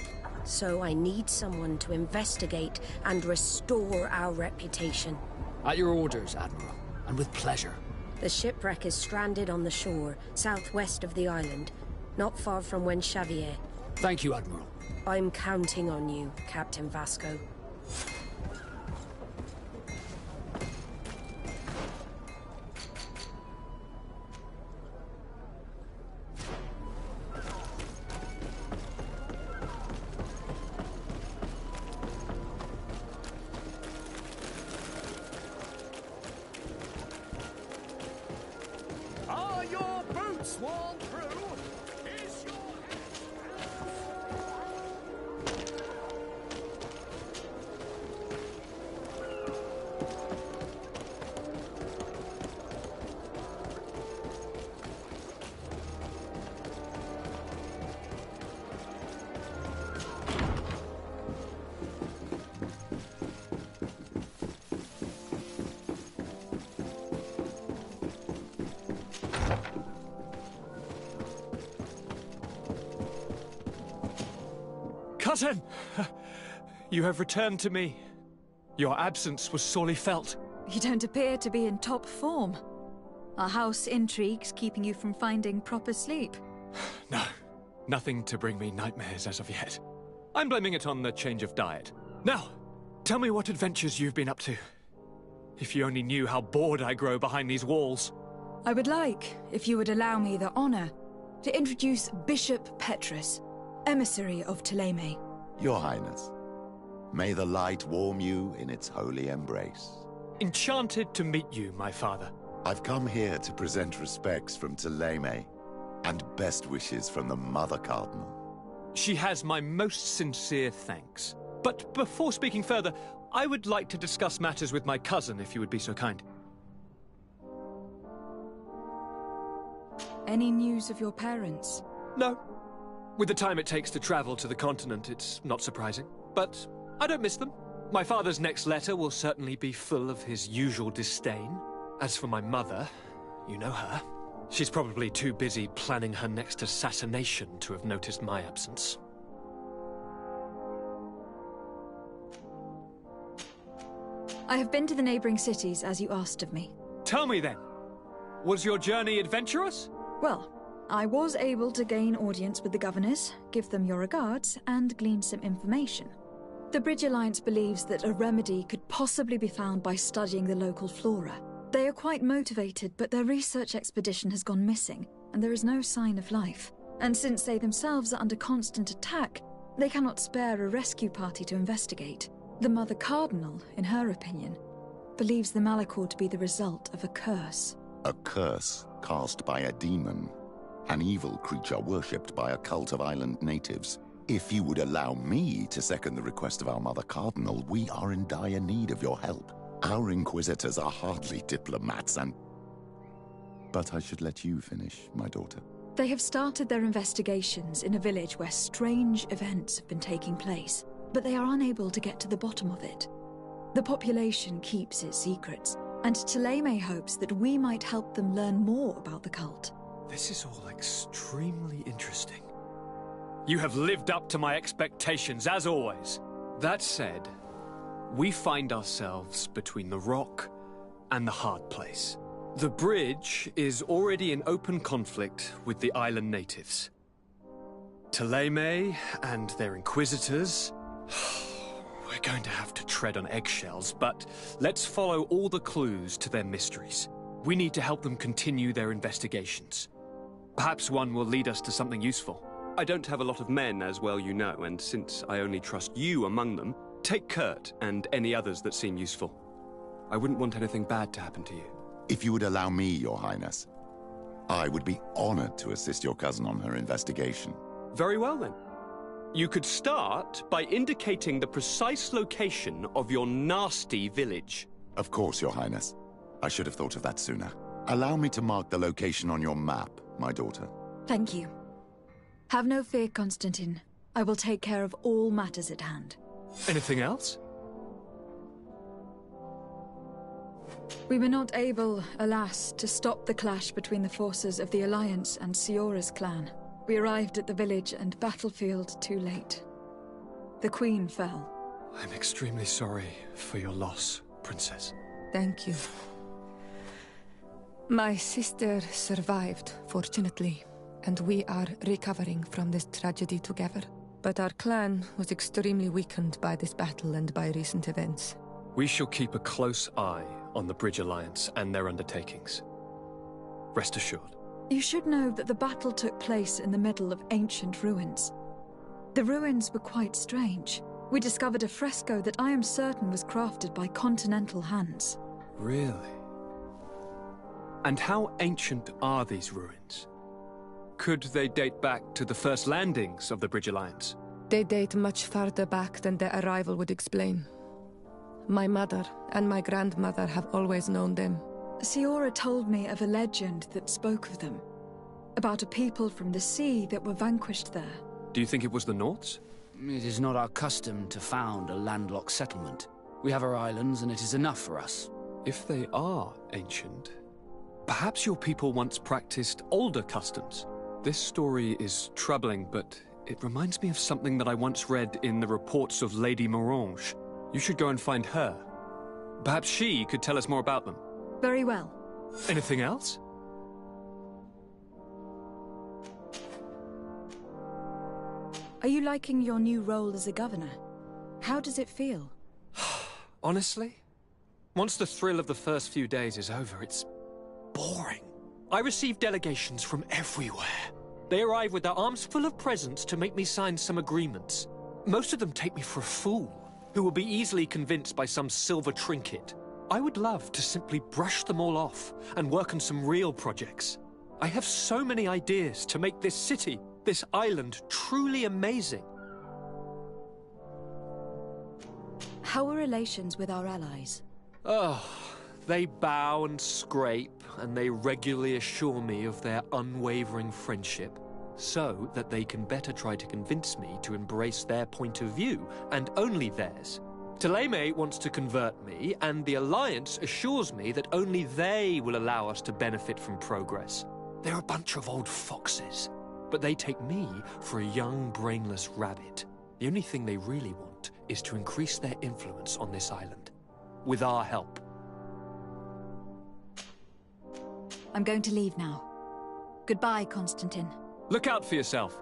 So I need someone to investigate and restore our reputation. At your orders, Admiral, and with pleasure. The shipwreck is stranded on the shore, southwest of the island, not far from Xavier. Thank you, Admiral. I'm counting on you, Captain Vasco. Are your boots worn through? Is your Cousin! You have returned to me. Your absence was sorely felt. You don't appear to be in top form. Are house intrigues keeping you from finding proper sleep? No, nothing to bring me nightmares as of yet. I'm blaming it on the change of diet. Now, tell me what adventures you've been up to. If you only knew how bored I grow behind these walls. I would like, if you would allow me the honor, to introduce Bishop Petrus, emissary of Ptolemy. Your Highness, may the light warm you in its holy embrace. Enchanted to meet you, my father. I've come here to present respects from Ptolemy, and best wishes from the Mother Cardinal. She has my most sincere thanks. But before speaking further, I would like to discuss matters with my cousin, if you would be so kind. Any news of your parents? No. With the time it takes to travel to the continent, it's not surprising. But I don't miss them. My father's next letter will certainly be full of his usual disdain. As for my mother, you know her. She's probably too busy planning her next assassination to have noticed my absence. I have been to the neighboring cities, as you asked of me. Tell me then, was your journey adventurous? Well, I was able to gain audience with the governors, give them your regards, and glean some information. The Bridge Alliance believes that a remedy could possibly be found by studying the local flora. They are quite motivated, but their research expedition has gone missing, and there is no sign of life. And since they themselves are under constant attack, they cannot spare a rescue party to investigate. The Mother Cardinal, in her opinion, believes the Malachor to be the result of a curse. A curse cast by a demon. An evil creature worshipped by a cult of island natives. If you would allow me to second the request of our Mother Cardinal, we are in dire need of your help. Our Inquisitors are hardly diplomats and... But I should let you finish, my daughter. They have started their investigations in a village where strange events have been taking place, but they are unable to get to the bottom of it. The population keeps its secrets, and Ptolemy hopes that we might help them learn more about the cult. This is all extremely interesting. You have lived up to my expectations, as always. That said, we find ourselves between the rock and the hard place. The bridge is already in open conflict with the island natives. Ptolemy and their inquisitors... We're going to have to tread on eggshells, but let's follow all the clues to their mysteries. We need to help them continue their investigations. Perhaps one will lead us to something useful. I don't have a lot of men, as well you know, and since I only trust you among them, take Kurt and any others that seem useful. I wouldn't want anything bad to happen to you. If you would allow me, Your Highness, I would be honored to assist your cousin on her investigation. Very well, then. You could start by indicating the precise location of your nasty village. Of course, Your Highness. I should have thought of that sooner. Allow me to mark the location on your map, my daughter. Thank you. Have no fear, Constantine. I will take care of all matters at hand. Anything else? We were not able, alas, to stop the clash between the forces of the Alliance and Siora's clan. We arrived at the village and battlefield too late. The Queen fell. I'm extremely sorry for your loss, Princess. Thank you. My sister survived, fortunately, and we are recovering from this tragedy together. But our clan was extremely weakened by this battle and by recent events. We shall keep a close eye on the Bridge Alliance and their undertakings. Rest assured. You should know that the battle took place in the middle of ancient ruins. The ruins were quite strange. We discovered a fresco that I am certain was crafted by continental hands. Really? And how ancient are these ruins? Could they date back to the first landings of the Bridge Alliance? They date much farther back than their arrival would explain. My mother and my grandmother have always known them. Siora told me of a legend that spoke of them. About a people from the sea that were vanquished there. Do you think it was the Norts? It is not our custom to found a landlocked settlement. We have our islands and it is enough for us. If they are ancient, perhaps your people once practiced older customs. This story is troubling, but It reminds me of something that I once read in the reports of Lady Morange. You should go and find her. Perhaps she could tell us more about them. Very well. Anything else? Are you liking your new role as a governor? How does it feel? Honestly, once the thrill of the first few days is over, it's boring. I receive delegations from everywhere. They arrive with their arms full of presents to make me sign some agreements. Most of them take me for a fool, who will be easily convinced by some silver trinket. I would love to simply brush them all off and work on some real projects. I have so many ideas to make this city, this island, truly amazing. How are relations with our allies? Oh, they bow and scrape, and they regularly assure me of their unwavering friendship, so that they can better try to convince me to embrace their point of view, and only theirs. Thélème wants to convert me, and the Alliance assures me that only they will allow us to benefit from progress. They're a bunch of old foxes, but they take me for a young, brainless rabbit. The only thing they really want is to increase their influence on this island, with our help. I'm going to leave now. Goodbye, Constantine. Look out for yourself.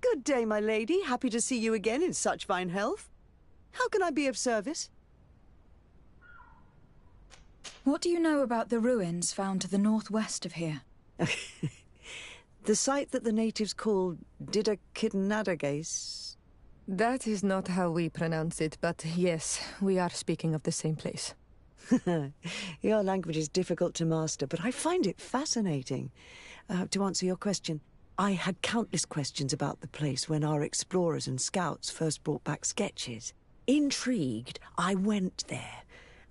Good day, my lady. Happy to see you again in such fine health. How can I be of service? What do you know about the ruins found to the northwest of here? The site that the natives call Didakidnadagace. That is not how we pronounce it, but yes, we are speaking of the same place. Your language is difficult to master, but I find it fascinating. To answer your question, I had countless questions about the place when our explorers and scouts first brought back sketches. Intrigued, I went there.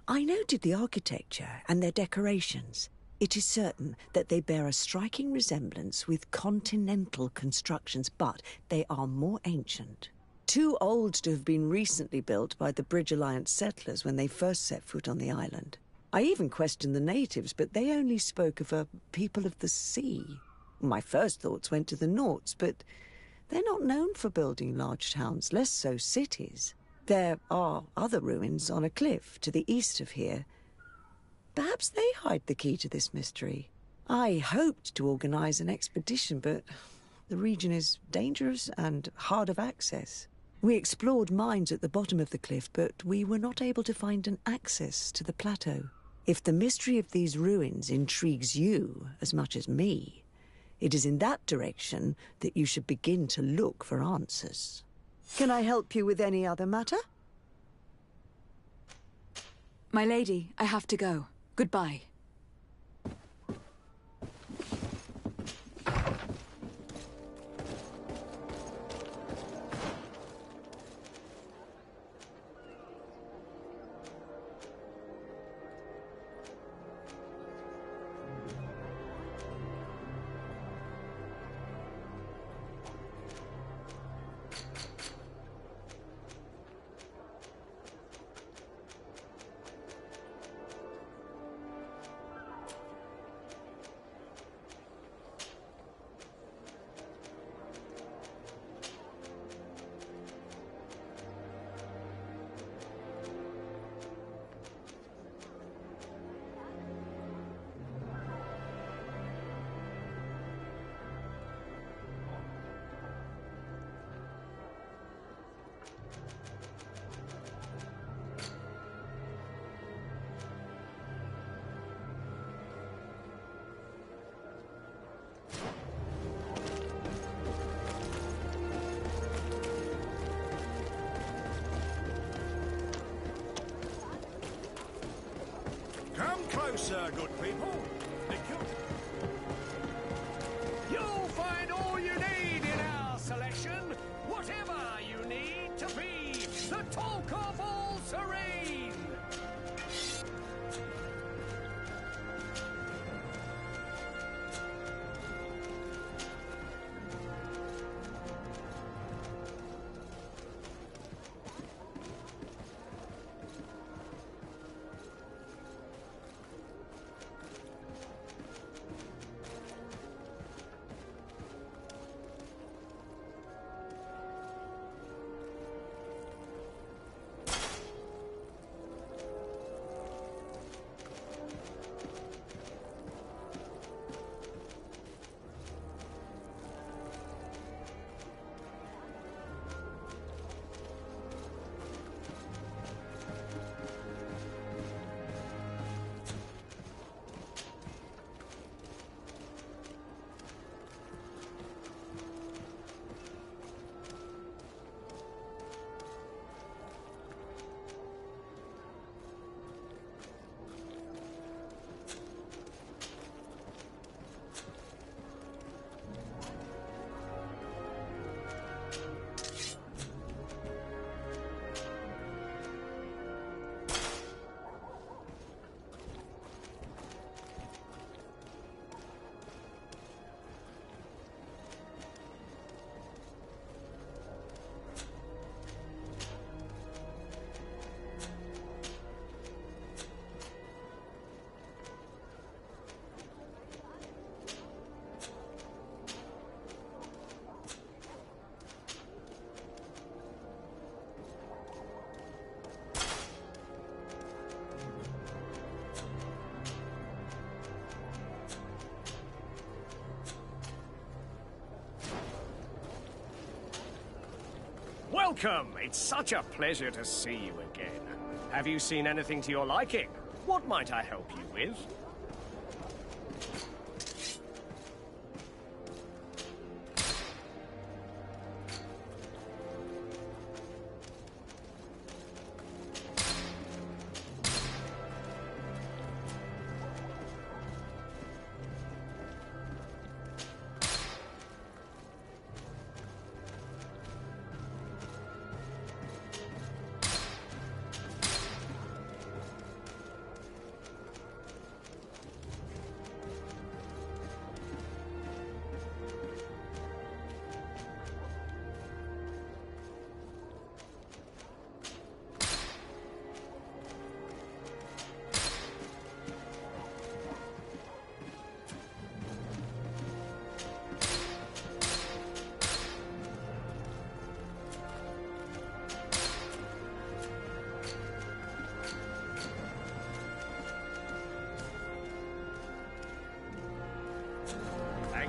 I noted the architecture and their decorations. It is certain that they bear a striking resemblance with continental constructions, but they are more ancient. Too old to have been recently built by the Bridge Alliance settlers when they first set foot on the island. I even questioned the natives, but they only spoke of a people of the sea. My first thoughts went to the Nauts, but they're not known for building large towns, less so cities. There are other ruins on a cliff to the east of here. Perhaps they hide the key to this mystery. I hoped to organize an expedition, but the region is dangerous and hard of access. We explored mines at the bottom of the cliff, but we were not able to find an access to the plateau. If the mystery of these ruins intrigues you as much as me, it is in that direction that you should begin to look for answers. Can I help you with any other matter? My lady, I have to go. Goodbye. closer, good people. You'll find all you need in our selection. Whatever you need to be the talk of all serene. Welcome! It's such a pleasure to see you again. Have you seen anything to your liking? What might I help you with?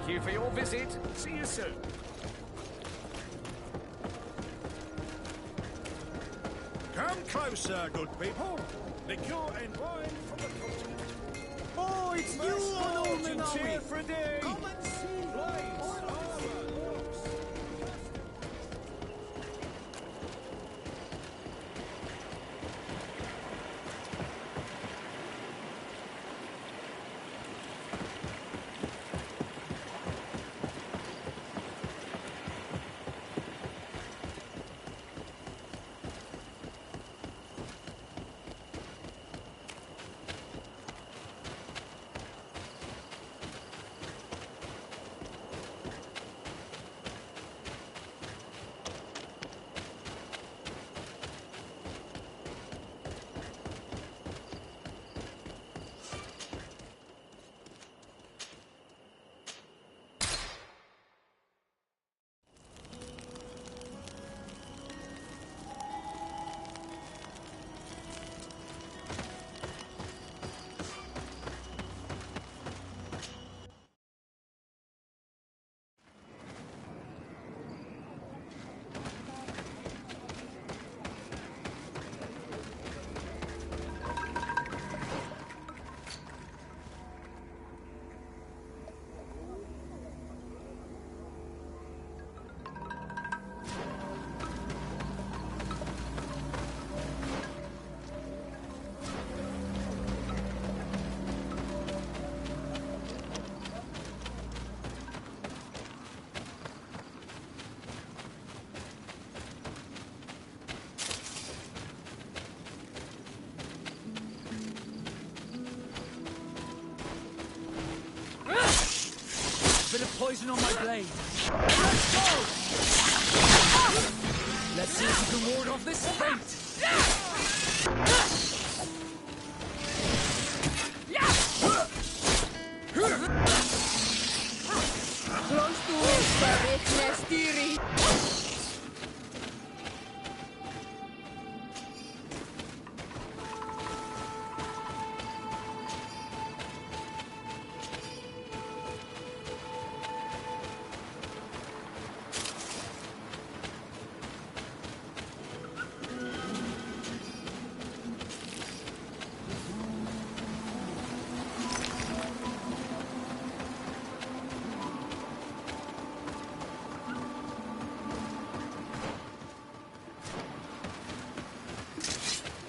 Thank you for your visit. See you soon. Come closer, good people. Liqueur and wine from the continent. Oh, it's you, Indulgence here for a day. Come and see blades, armor, looks. poison on my blade. Let's go! Let's see if you can ward off this fate. Close to Barich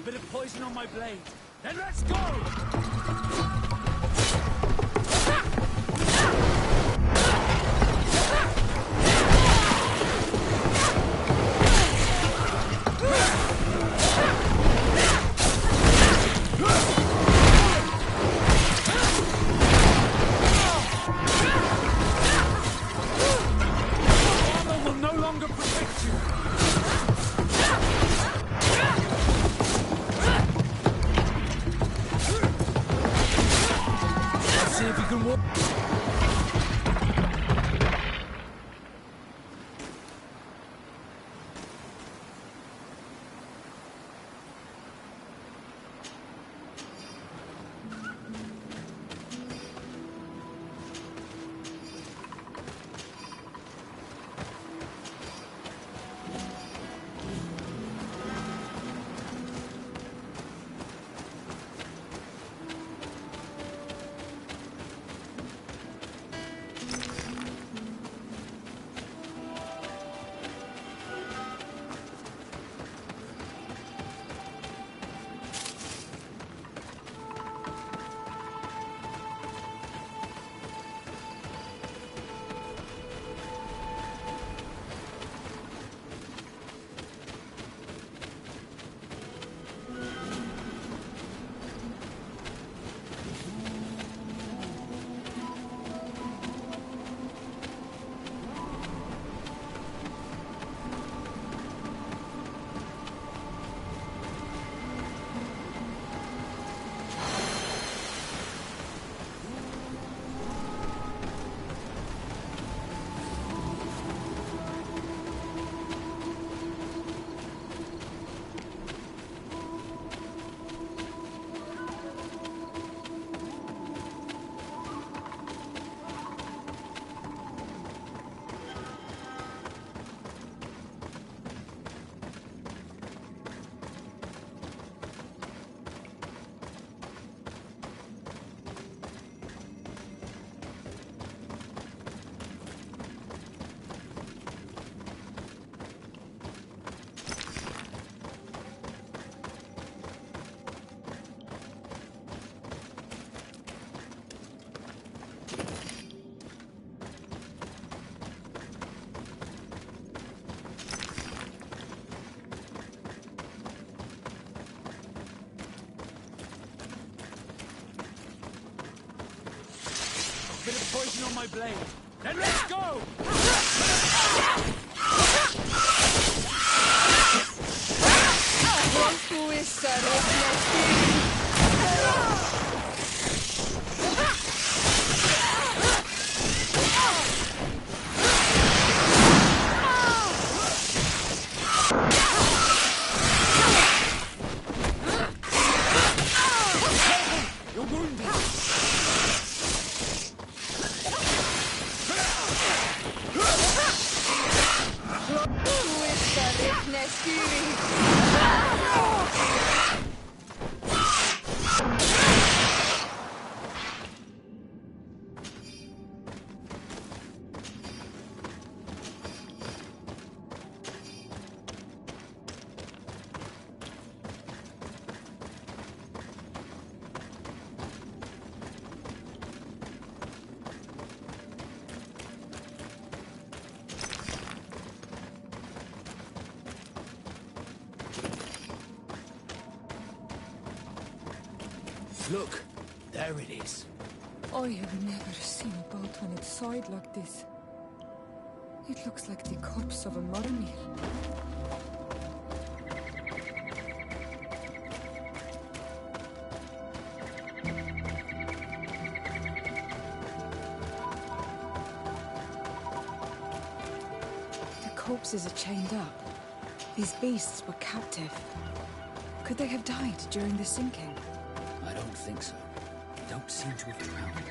Bit of poison on my blade. Then let's go! Armor will no longer protect you. See if you can walk. Bit of poison on my blade. Then let's go! You're wounded. Look, there it is. I have never seen a boat on its side like this. It looks like the corpse of a Mormir. The corpses are chained up. These beasts were captive. Could they have died during the sinking? I don't think so. They don't seem to have drowned.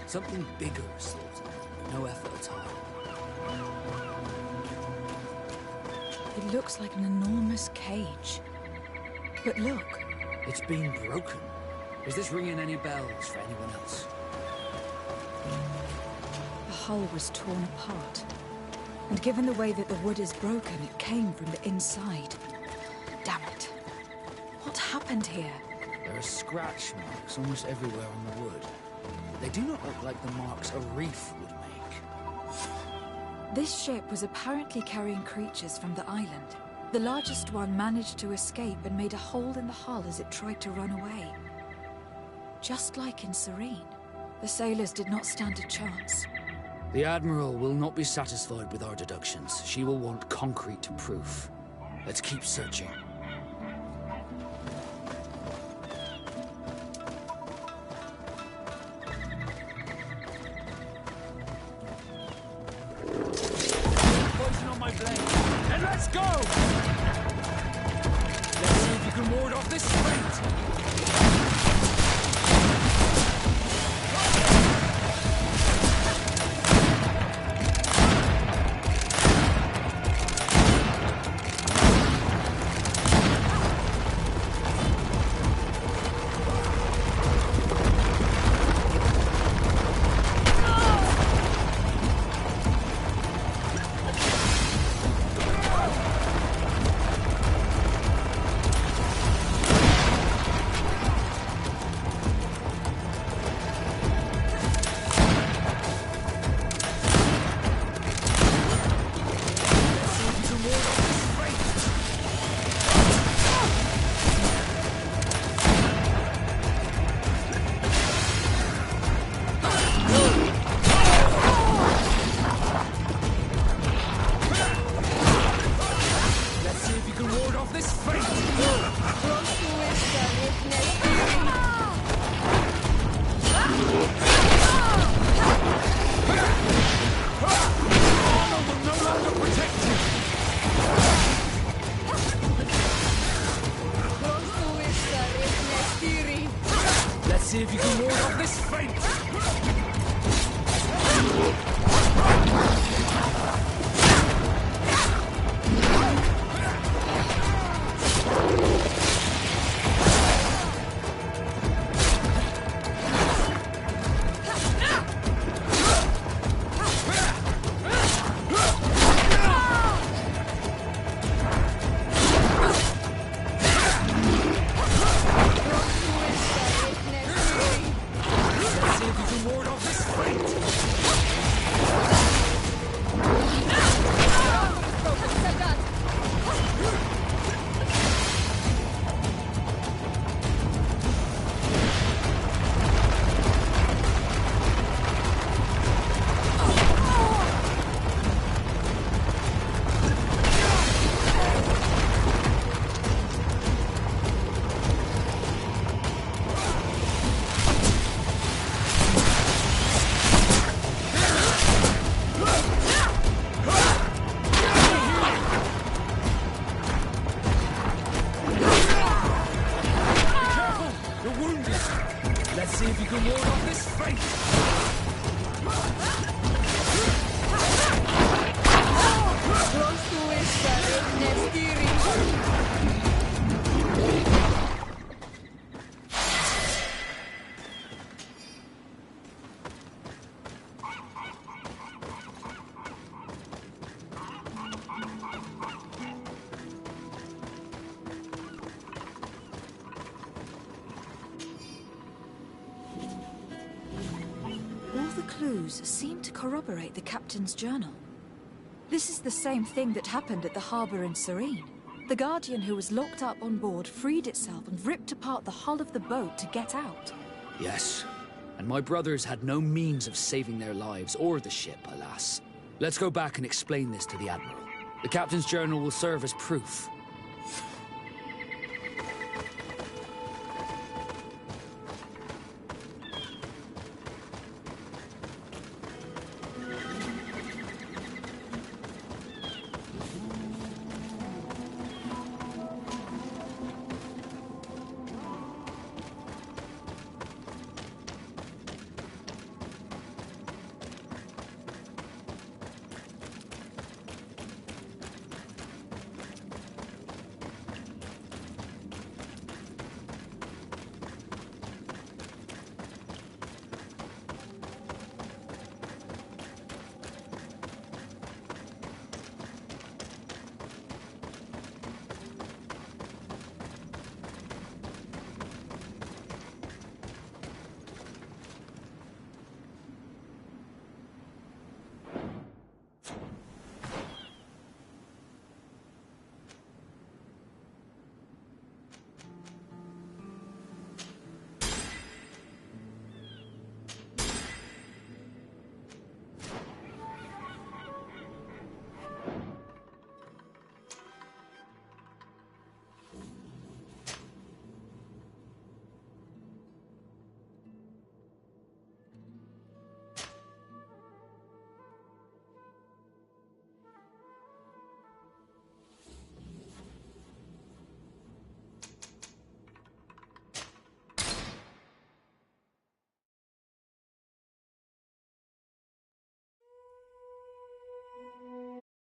Something bigger slaughtered them. No effort at all. It looks like an enormous cage. But look. It's been broken. Is this ringing any bells for anyone else? The hull was torn apart. And given the way that the wood is broken, it came from the inside. Damn it. What happened here? There are scratch marks almost everywhere on the wood. They do not look like the marks a reef would make. This ship was apparently carrying creatures from the island. The largest one managed to escape and made a hole in the hull as it tried to run away. Just like in Serene, the sailors did not stand a chance. The Admiral will not be satisfied with our deductions. She will want concrete proof. Let's keep searching. Poison on my blade. And let's go! Let's see if you can ward off this fate! See if you can ward off this fate! Seem to corroborate the captain's journal. This is the same thing that happened at the harbor in Serene. The Guardian who was locked up on board freed itself and ripped apart the hull of the boat to get out. Yes, and my brothers had no means of saving their lives or the ship, alas. Let's go back and explain this to the Admiral. The Captain's journal will serve as proof.